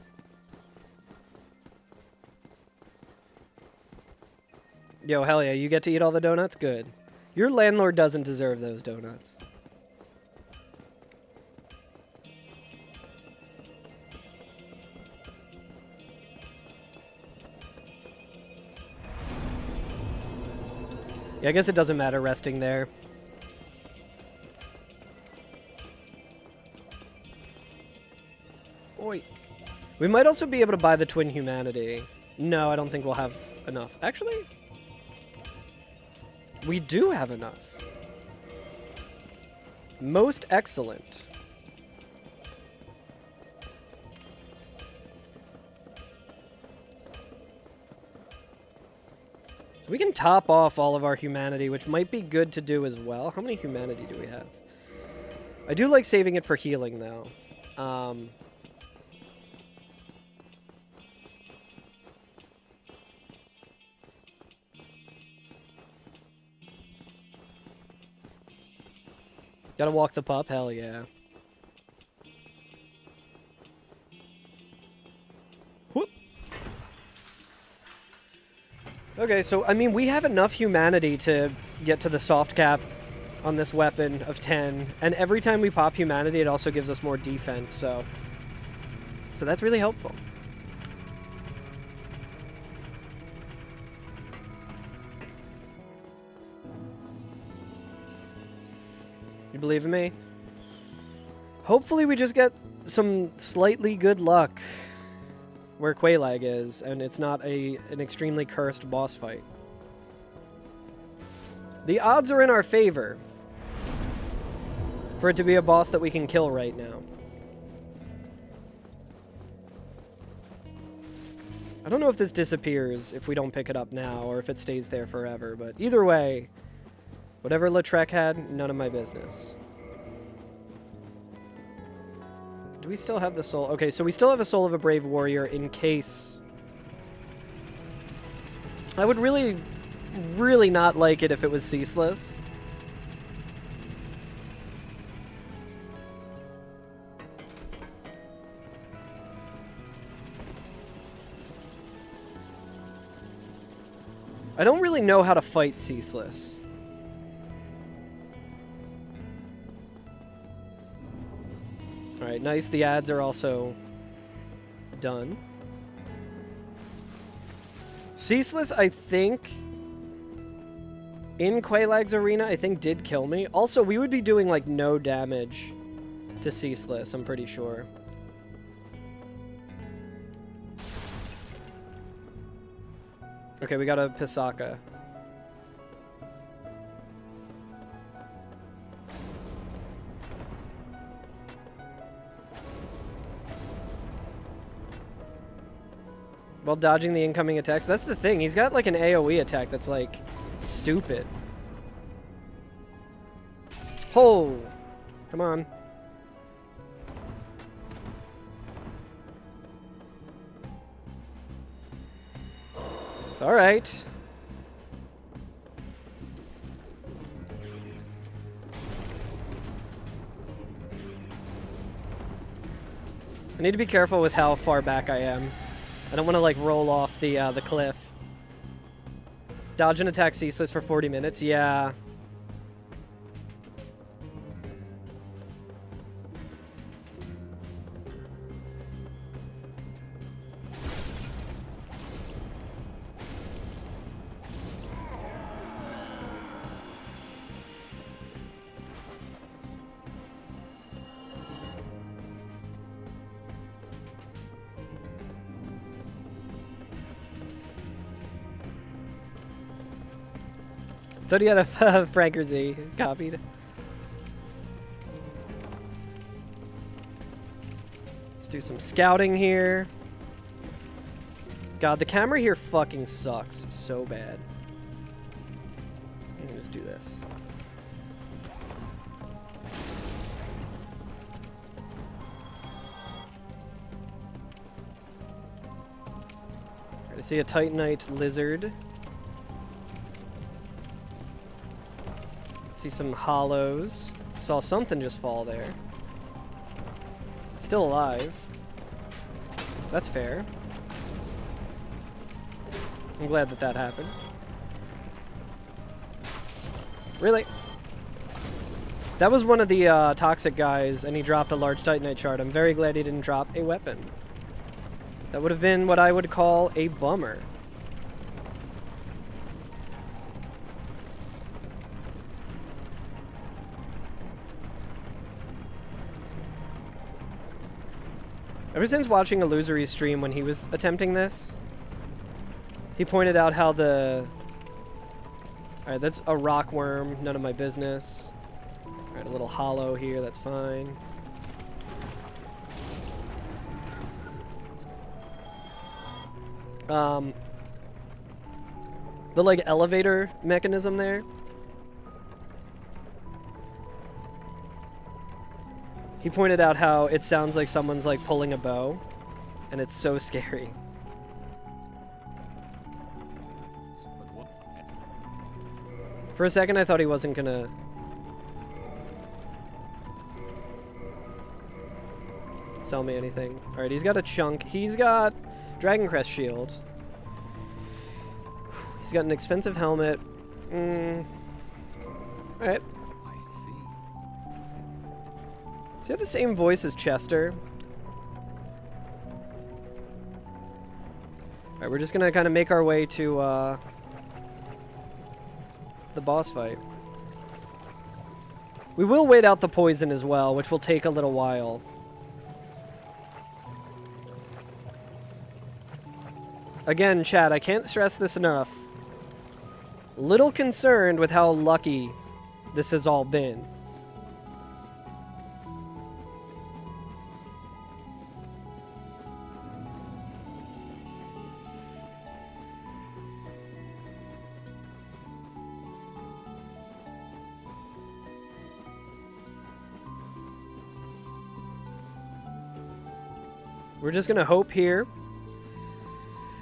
Yo, hell yeah, you get to eat all the donuts? Good. Your landlord doesn't deserve those donuts. Yeah, I guess it doesn't matter resting there. Oi. We might also be able to buy the Twin Humanity. No, I don't think we'll have enough. Actually, we do have enough. Most excellent. So we can top off all of our humanity, which might be good to do as well. How many humanity do we have? I do like saving it for healing, though. Gotta walk the pup? Hell yeah. Whoop. Okay, so, I mean, we have enough humanity to get to the soft cap on this weapon of 10, and every time we pop humanity, it also gives us more defense, so that's really helpful. You believe in me? Hopefully we just get some slightly good luck where Quelaag is, and it's not an extremely cursed boss fight. The odds are in our favor for it to be a boss that we can kill right now. I don't know if this disappears if we don't pick it up now, or if it stays there forever, but either way, whatever Lautrec had, none of my business. Do we still have the soul? Okay, so we still have a soul of a brave warrior in case. I would really, really not like it if it was ceaseless. I don't really know how to fight ceaseless. Alright, nice. The ads are also done. Ceaseless, I think, in Quelaag's arena, I think did kill me. Also, we would be doing, like, no damage to Ceaseless, I'm pretty sure. Okay, we got a Pisaka. While dodging the incoming attacks. That's the thing. He's got like an AoE attack that's like stupid. Oh! Come on. It's alright. I need to be careful with how far back I am. I don't want to like roll off the cliff. Dodge and attack ceaseless for 40 minutes. Yeah. Thought he had a Franker Z copied. Let's do some scouting here. God, the camera here fucking sucks so bad. Let me just do this. I see a Titanite lizard. See some hollows. Saw something just fall there. It's still alive. That's fair. I'm glad that that happened. Really? That was one of the toxic guys, and he dropped a large Titanite shard. I'm very glad he didn't drop a weapon. That would have been what I would call a bummer. Ever since watching Illusory's stream when he was attempting this, he pointed out how the... Alright, that's a rock worm, none of my business. Alright, a little hollow here, that's fine. The, like, elevator mechanism there. He pointed out how it sounds like someone's like pulling a bow, and it's so scary. For a second I thought he wasn't gonna... sell me anything. Alright, he's got a chunk. He's got Dragon Crest shield. He's got an expensive helmet. Alright. he have the same voice as Chester? Alright, we're just gonna kind of make our way to, the boss fight. We will wait out the poison as well, which will take a little while. Again, chat, I can't stress this enough. Little concerned with how lucky this has all been. We're just gonna hope here.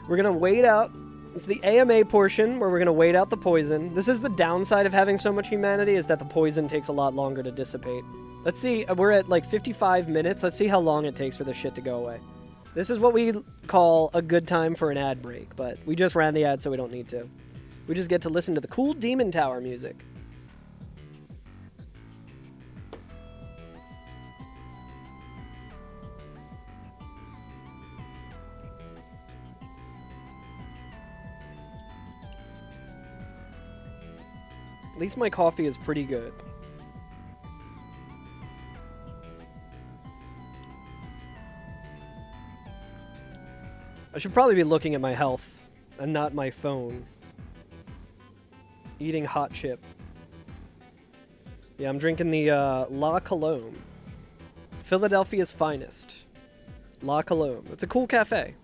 We're gonna wait out. It's the AMA portion where we're gonna wait out the poison. This is the downside of having so much humanity, is that the poison takes a lot longer to dissipate. Let's see, we're at like 55 minutes. Let's see how long it takes for this shit to go away. This is what we call a good time for an ad break, but we just ran the ad so we don't need to. We just get to listen to the cool Demon Tower music. At least my coffee is pretty good. I should probably be looking at my health and not my phone. Eating hot chip. Yeah, I'm drinking the La Colombe. Philadelphia's finest. La Colombe. It's a cool cafe.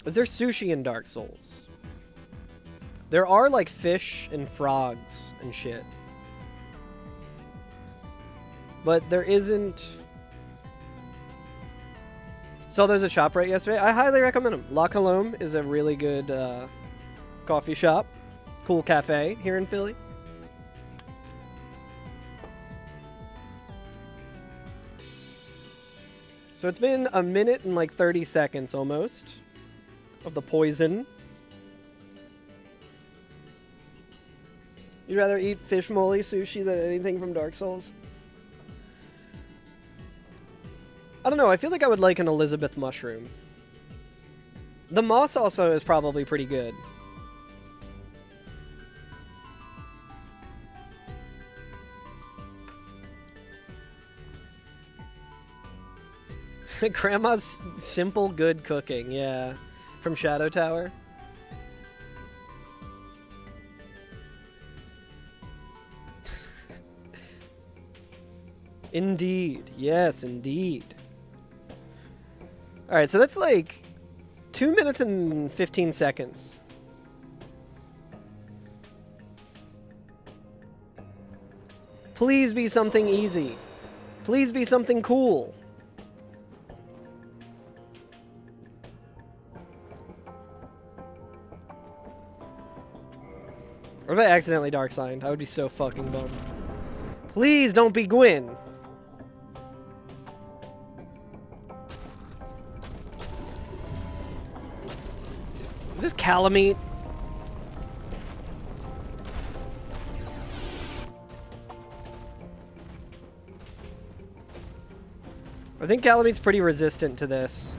Is there sushi in Dark Souls? There are, like, fish and frogs and shit. But there isn't... Saw there's a shop right yesterday. I highly recommend them. La Colombe is a really good coffee shop. Cool cafe here in Philly. So it's been a minute and, like, 30 seconds almost of the poison. You'd rather eat fish moly sushi than anything from Dark Souls? I don't know, I feel like I would like an Elizabeth mushroom. The moss also is probably pretty good. Grandma's simple good cooking, yeah. From Shadow Tower. Indeed. Yes, indeed. Alright, so that's like 2 minutes and 15 seconds. Please be something easy. Please be something cool. What if I accidentally dark signed? I would be so fucking bummed. Please don't be Gwyn. Is this Calamite? I think Calamite's pretty resistant to this.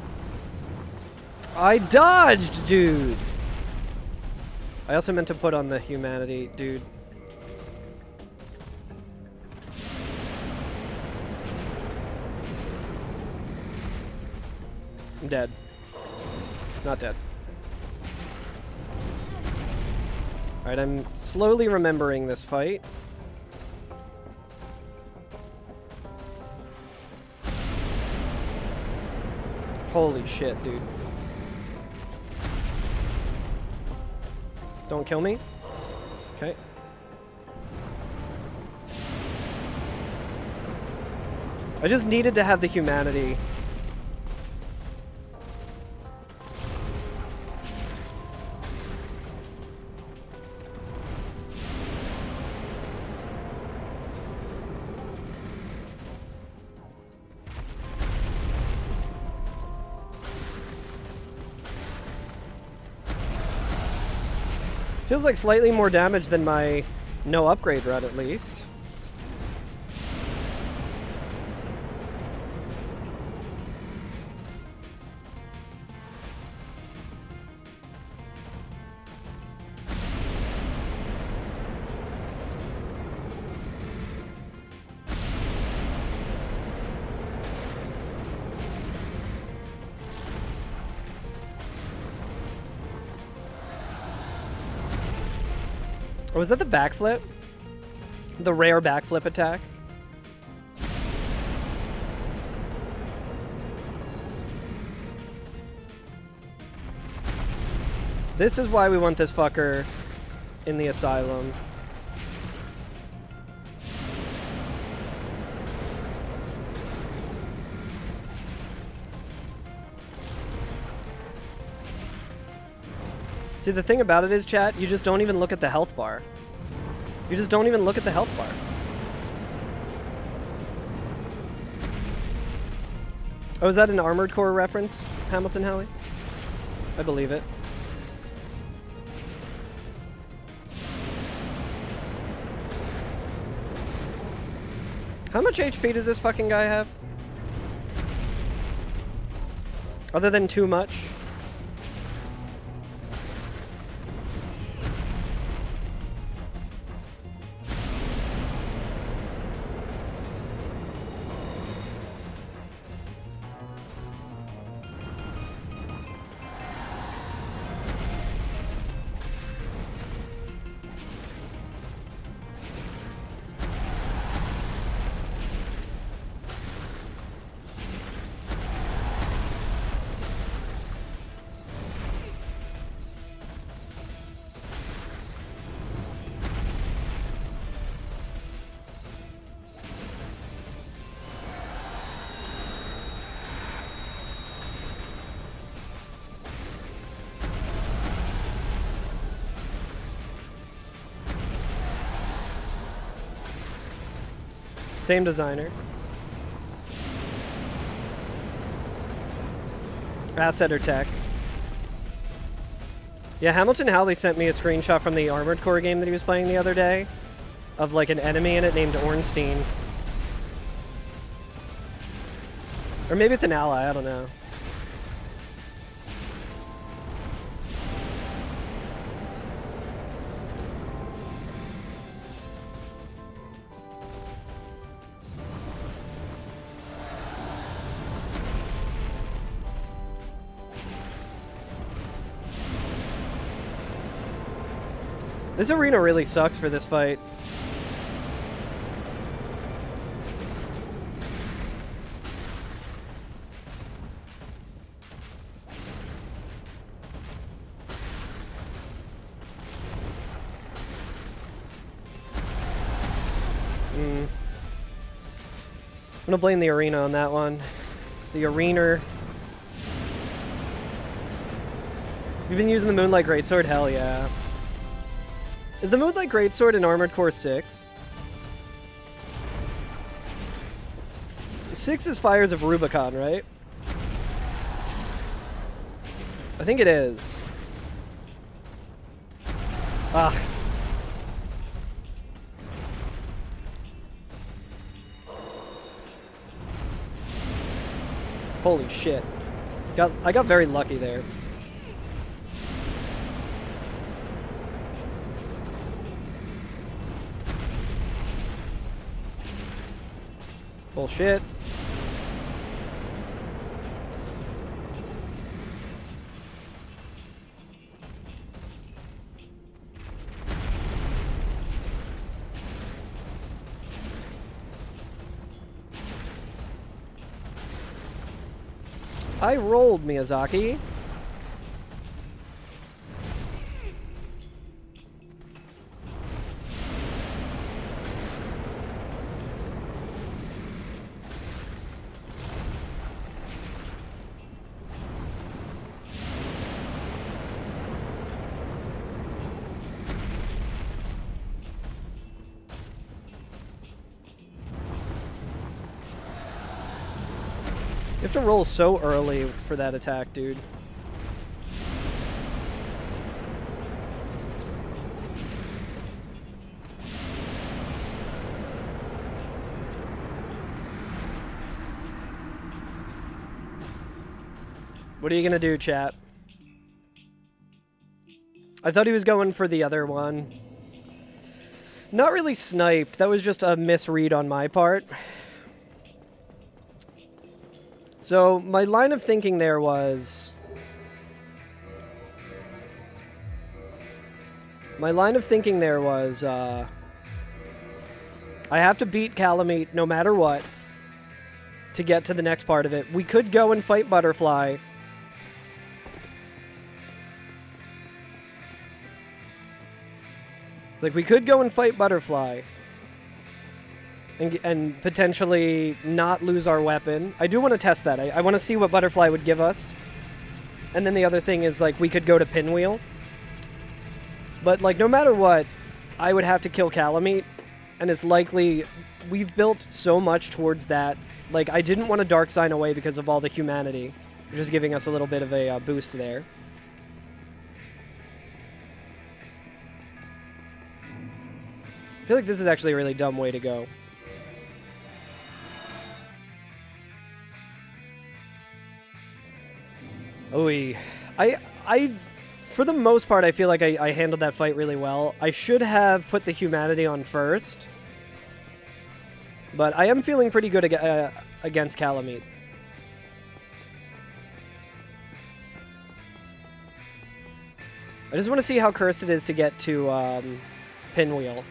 I dodged, dude! I also meant to put on the humanity, dude. I'm dead. Not dead. Alright, I'm slowly remembering this fight. Holy shit, dude. Don't kill me. Okay. I just needed to have the humanity. Feels like slightly more damage than my no upgrade run, at least. Or was that the backflip? The rare backflip attack? This is why we want this fucker in the asylum. See, the thing about it is, chat, you just don't even look at the health bar. You just don't even look at the health bar. Oh, is that an Armored Core reference, Hamilton Howie? I believe it. How much HP does this fucking guy have? Other than too much? Same designer. Asset or tech. Yeah, Hamilton Howley sent me a screenshot from the Armored Core game that he was playing the other day of like an enemy in it named Ornstein. Or maybe it's an ally, I don't know. This arena really sucks for this fight. I'm gonna blame the arena on that one. The arena. You've been using the Moonlight Greatsword? Hell yeah. Is the Moonlight Greatsword in Armored Core 6? 6 is Fires of Rubicon, right? I think it is. Ah. Holy shit. I got very lucky there. Bullshit. I rolled, Miyazaki. You have to roll so early for that attack, dude. What are you gonna do, chat? I thought he was going for the other one. Not really snipe. That was just a misread on my part. So, my line of thinking there was... My line of thinking there was, I have to beat Calamite no matter what to get to the next part of it. We could go and fight Butterfly. It's like we could go and fight Butterfly and potentially not lose our weapon. I do want to test that. I want to see what Butterfly would give us. And then the other thing is, like, we could go to Pinwheel. But, like, no matter what, I would have to kill Calamite. And it's likely we've built so much towards that. Like, I didn't want to Dark Sign away because of all the humanity, which is giving us a little bit of a boost there. I feel like this is actually a really dumb way to go. I for the most part, I feel like I handled that fight really well. I should have put the humanity on first. But I am feeling pretty good against Calamite. I just want to see how cursed it is to get to Pinwheel.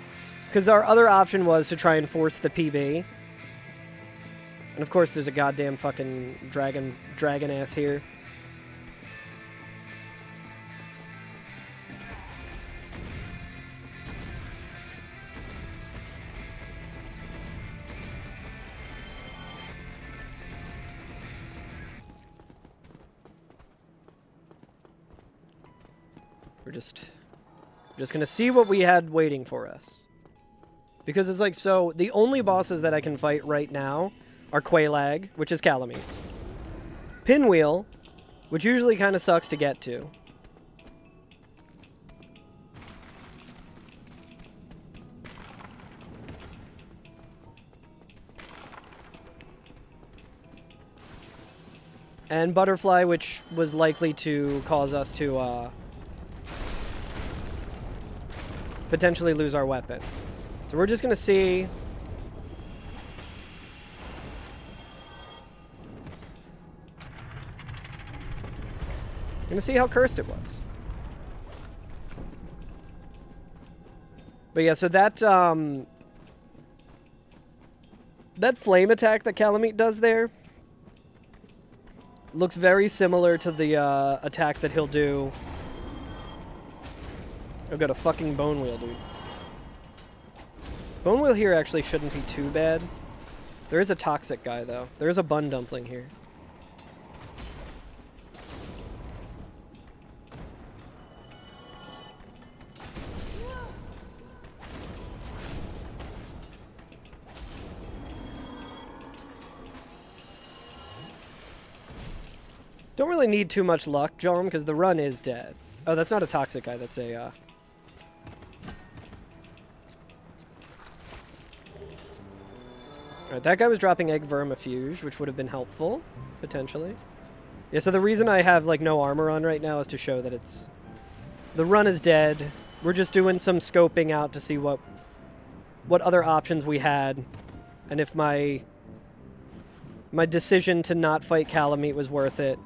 Because our other option was to try and force the PB. And of course there's a goddamn fucking dragon ass here. We're just gonna see what we had waiting for us. Because it's like, so, the only bosses that I can fight right now are Quelaag, which is Calamite. Pinwheel, which usually kind of sucks to get to. And Butterfly, which was likely to cause us to, potentially lose our weapon. So we're just gonna see. Gonna see how cursed it was. But yeah, so that that flame attack that Calamite does there looks very similar to the attack that he'll do. I've got a fucking Bone Wheel, dude. Bone Wheel here actually shouldn't be too bad. There is a toxic guy, though. There is a Bun Dumpling here. Don't really need too much luck, John, because the run is dead. Oh, that's not a toxic guy. That's a, Alright, that guy was dropping Egg Vermifuge, which would have been helpful, potentially. Yeah, so the reason I have, like, no armor on right now is to show that it's... The run is dead. We're just doing some scoping out to see what other options we had, and if my decision to not fight Calamite was worth it.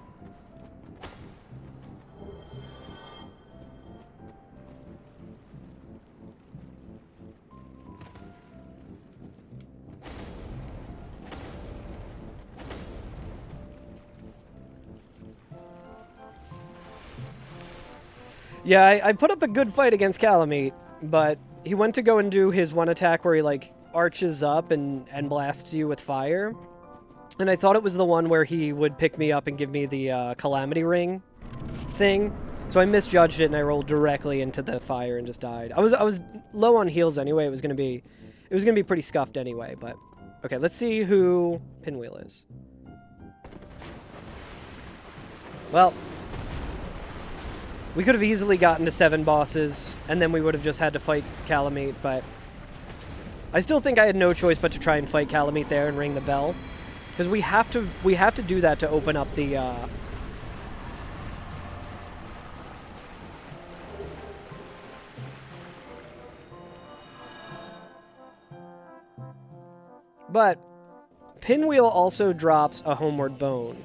Yeah, I put up a good fight against Calamite, but he went to go and do his one attack where he, like, arches up and blasts you with fire. And I thought it was the one where he would pick me up and give me the Calamity Ring thing. So I misjudged it and I rolled directly into the fire and just died. I was low on heals anyway. It was gonna be pretty scuffed anyway, but okay, let's see who Pinwheel is. Well, we could have easily gotten to 7 bosses, and then we would have just had to fight Calamite, but I still think I had no choice but to try and fight Calamite there and ring the bell. Because we have to do that to open up the But Pinwheel also drops a Homeward Bone.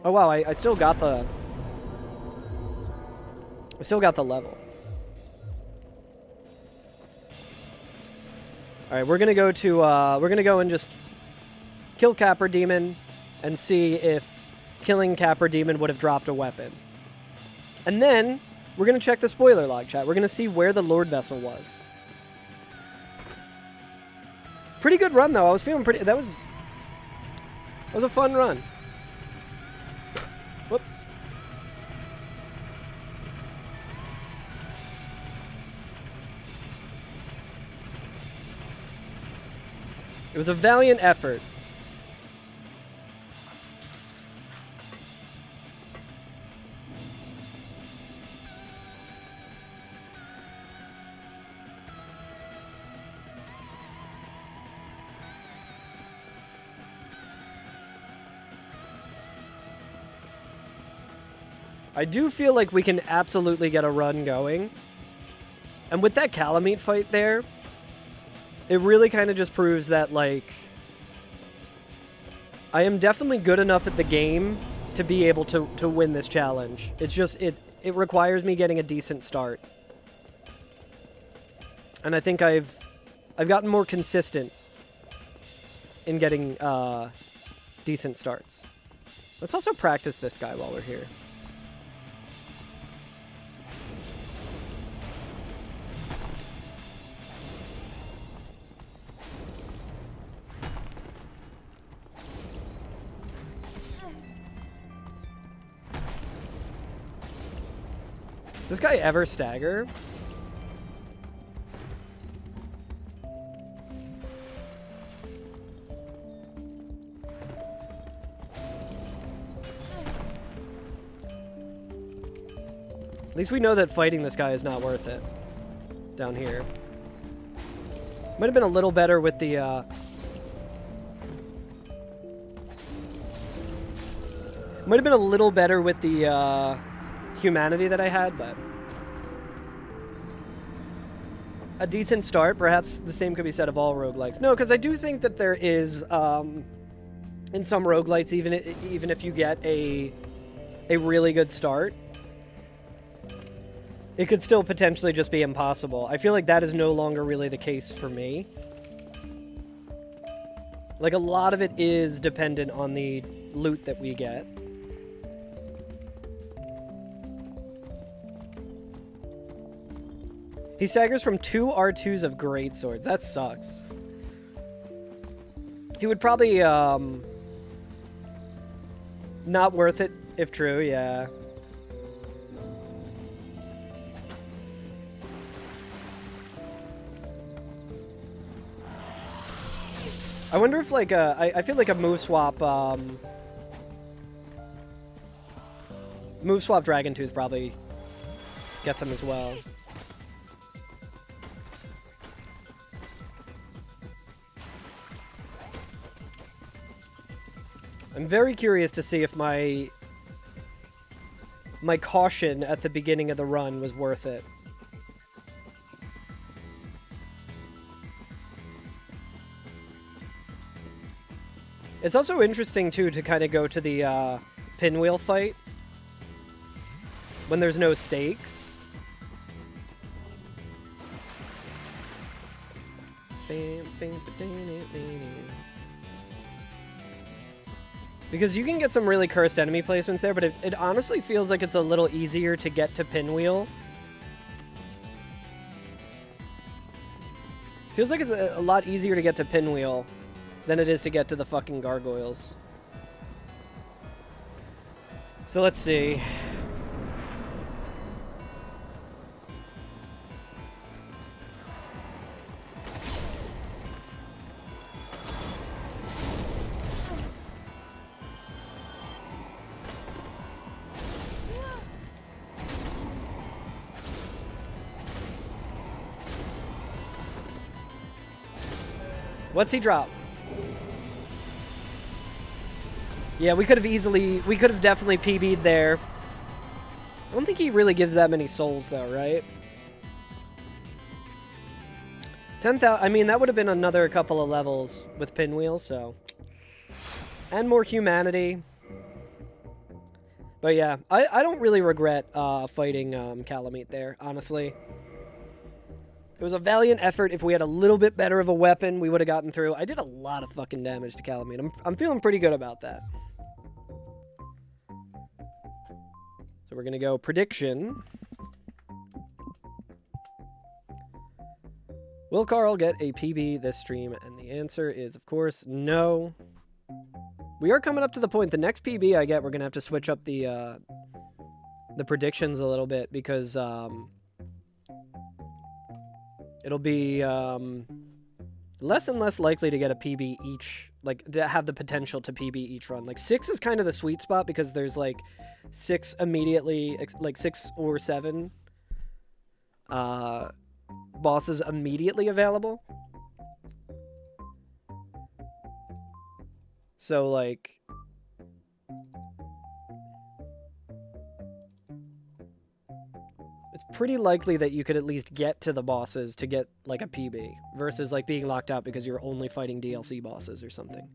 Oh wow, I still got the level. All right, we're gonna go and just kill Capper Demon and see if killing Capper Demon would have dropped a weapon. And then we're gonna check the spoiler log, chat. We're gonna see where the Lord Vessel was. Pretty good run though. I was feeling pretty. That was a fun run. Whoops. It was a valiant effort. I do feel like we can absolutely get a run going. And with that Calamite fight there, it really kind of just proves that, like, I am definitely good enough at the game to be able to win this challenge. It's just, it requires me getting a decent start. And I think I've gotten more consistent in getting decent starts. Let's also practice this guy while we're here. Does this guy ever stagger? At least we know that fighting this guy is not worth it. Down here. Might have been a little better with the, might have been a little better with the, humanity that I had, but a decent start. Perhaps the same could be said of all roguelikes. No, because I do think that there is, in some roguelites, even if you get a really good start, it could still potentially just be impossible. I feel like that is no longer really the case for me. Like, a lot of it is dependent on the loot that we get. He staggers from 2 R2s of greatswords. That sucks. He would probably, not worth it, if true, yeah. I wonder if, like, I feel like a move swap Dragon Tooth probably gets him as well. I'm very curious to see if my caution at the beginning of the run was worth it. It's also interesting, too, to kind of go to the pinwheel fight when there's no stakes. Because you can get some really cursed enemy placements there, but it honestly feels like it's a little easier to get to pinwheel. Feels like it's a lot easier to get to pinwheel than it is to get to the fucking gargoyles. So let's see. What's he drop? Yeah, we could have definitely PB'd there. I don't think he really gives that many souls though, right? 10,000, I mean, that would have been another couple of levels with pinwheel, so. And more humanity. But yeah, I don't really regret fighting Calamite there, honestly. It was a valiant effort. If we had a little bit better of a weapon, we would have gotten through. I did a lot of fucking damage to Calamine. I'm feeling pretty good about that. So we're going to go prediction. Will Carl get a PB this stream? And the answer is, of course, no. We are coming up to the point. The next PB I get, we're going to have to switch up the predictions a little bit because it'll be less and less likely to get a PB each, like to have the potential to PB each run. Like 6 is kind of the sweet spot because there's like 6 immediately, like 6 or 7 bosses immediately available. So like it's pretty likely that you could at least get to the bosses to get like a PB versus like being locked out because you're only fighting DLC bosses or something.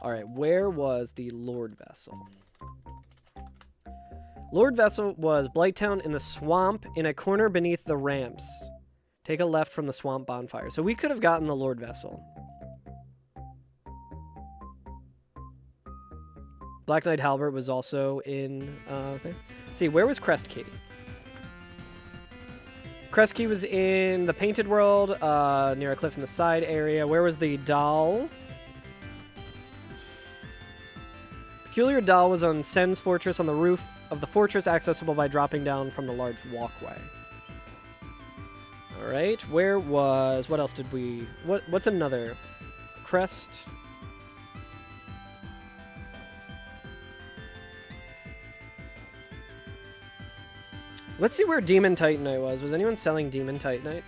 All right, where was the Lord Vessel? Lord Vessel was Blighttown in the swamp in a corner beneath the ramps. Take a left from the swamp bonfire. So we could have gotten the Lord Vessel. Black Knight Halbert was also in there. See, where was Crest Key? Crest Key was in the Painted World, near a cliff in the side area. Where was the doll? Peculiar Doll was on Sen's Fortress on the roof of the fortress, accessible by dropping down from the large walkway. Alright, where was... What else did we... What's another? Crest... Let's see where Demon Titanite was. Was anyone selling Demon Titanite?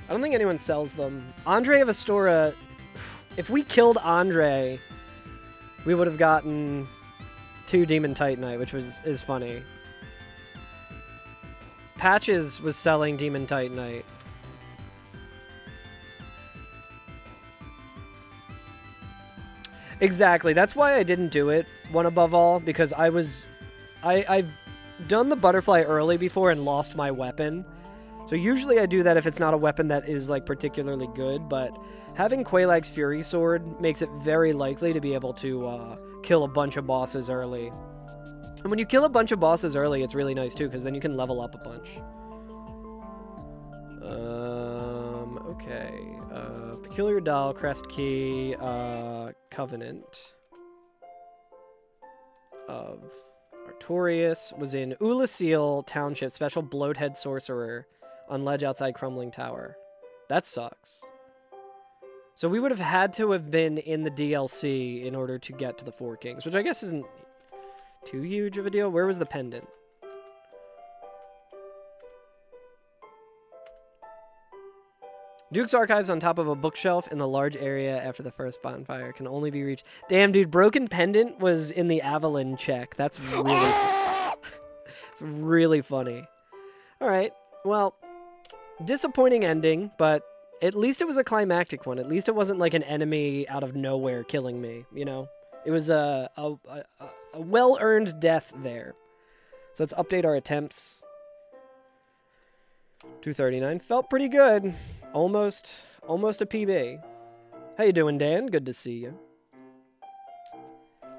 I don't think anyone sells them. Andre of Astora... If we killed Andre, we would have gotten 2 Demon Titanite, which is funny. Patches was selling Demon Titanite. Exactly. That's why I didn't do it, one above all, because I've done the butterfly early before and lost my weapon. So usually I do that if it's not a weapon that is like particularly good, but having Quaylag's Fury Sword makes it very likely to be able to kill a bunch of bosses early. And when you kill a bunch of bosses early, it's really nice too, because then you can level up a bunch. Okay. Peculiar Doll, Crest Key, Covenant of Artorias was in Ulasil Township, Special Bloathead Sorcerer on ledge outside Crumbling Tower. That sucks. So we would have had to have been in the DLC in order to get to the Four Kings, which I guess isn't too huge of a deal. Where was the pendant? Duke's Archives on top of a bookshelf in the large area after the first bonfire can only be reached. Damn, dude, Broken Pendant was in the Avalon check. That's really it's really funny. All right, well, disappointing ending, but at least it was a climactic one. At least it wasn't like an enemy out of nowhere killing me, you know? It was a well-earned death there. So let's update our attempts. 239. Felt pretty good. Almost a PB. How you doing, Dan? Good to see you.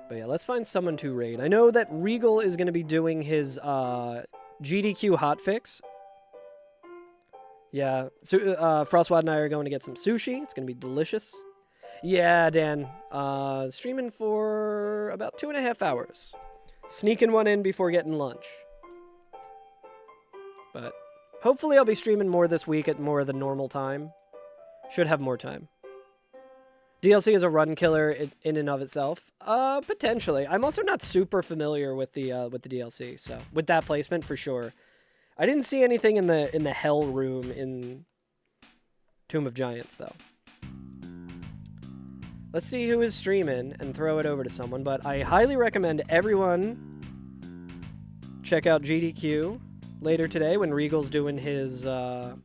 But yeah, let's find someone to raid. I know that Regal is going to be doing his GDQ hotfix. Yeah, so, Frostwad and I are going to get some sushi. It's going to be delicious. Yeah, Dan. Streaming for about 2.5 hours. Sneaking one in before getting lunch. But hopefully I'll be streaming more this week at more of the normal time. Should have more time. DLC is a run killer in and of itself. Potentially. I'm also not super familiar with the DLC, so with that placement for sure. I didn't see anything in the Hell room in Tomb of Giants though. Let's see who is streaming and throw it over to someone, but I highly recommend everyone check out GDQ later today when Regal's doing his hotfix.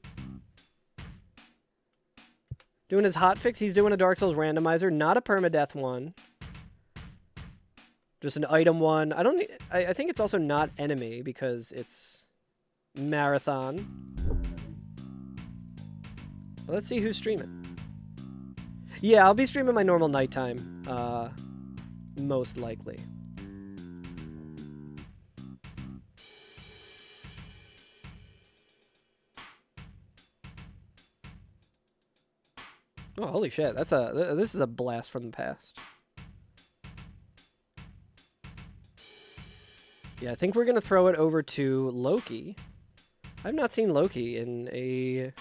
He's doing a Dark Souls randomizer, not a permadeath one. Just an item one. I think it's also not enemy because it's marathon. Well, let's see who's streaming. Yeah, I'll be streaming my normal nighttime, most likely. Oh, holy shit! This is a blast from the past. Yeah, I think we're gonna throw it over to Loki. I've not seen Loki in a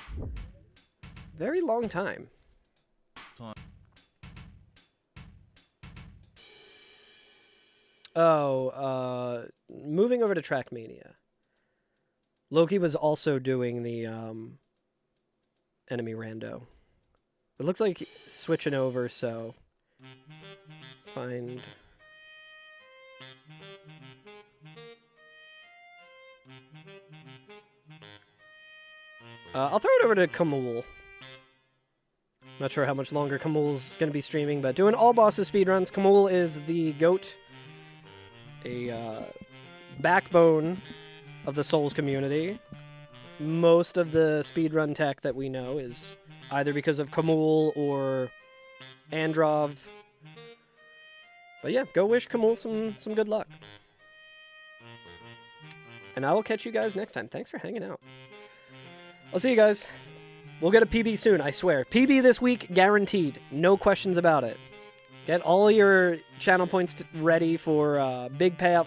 very long time. Oh, moving over to Trackmania. Loki was also doing the enemy rando. It looks like switching over, so let's find. I'll throw it over to Kamul. Not sure how much longer Kamul's going to be streaming, but doing all bosses speedruns. Kamul is the GOAT, a backbone of the Souls community. Most of the speedrun tech that we know is either because of Kamul or Androv. But yeah, go wish Kamul some good luck. And I will catch you guys next time. Thanks for hanging out. I'll see you guys. We'll get a PB soon, I swear. PB this week, guaranteed. No questions about it. Get all your channel points ready for big payout.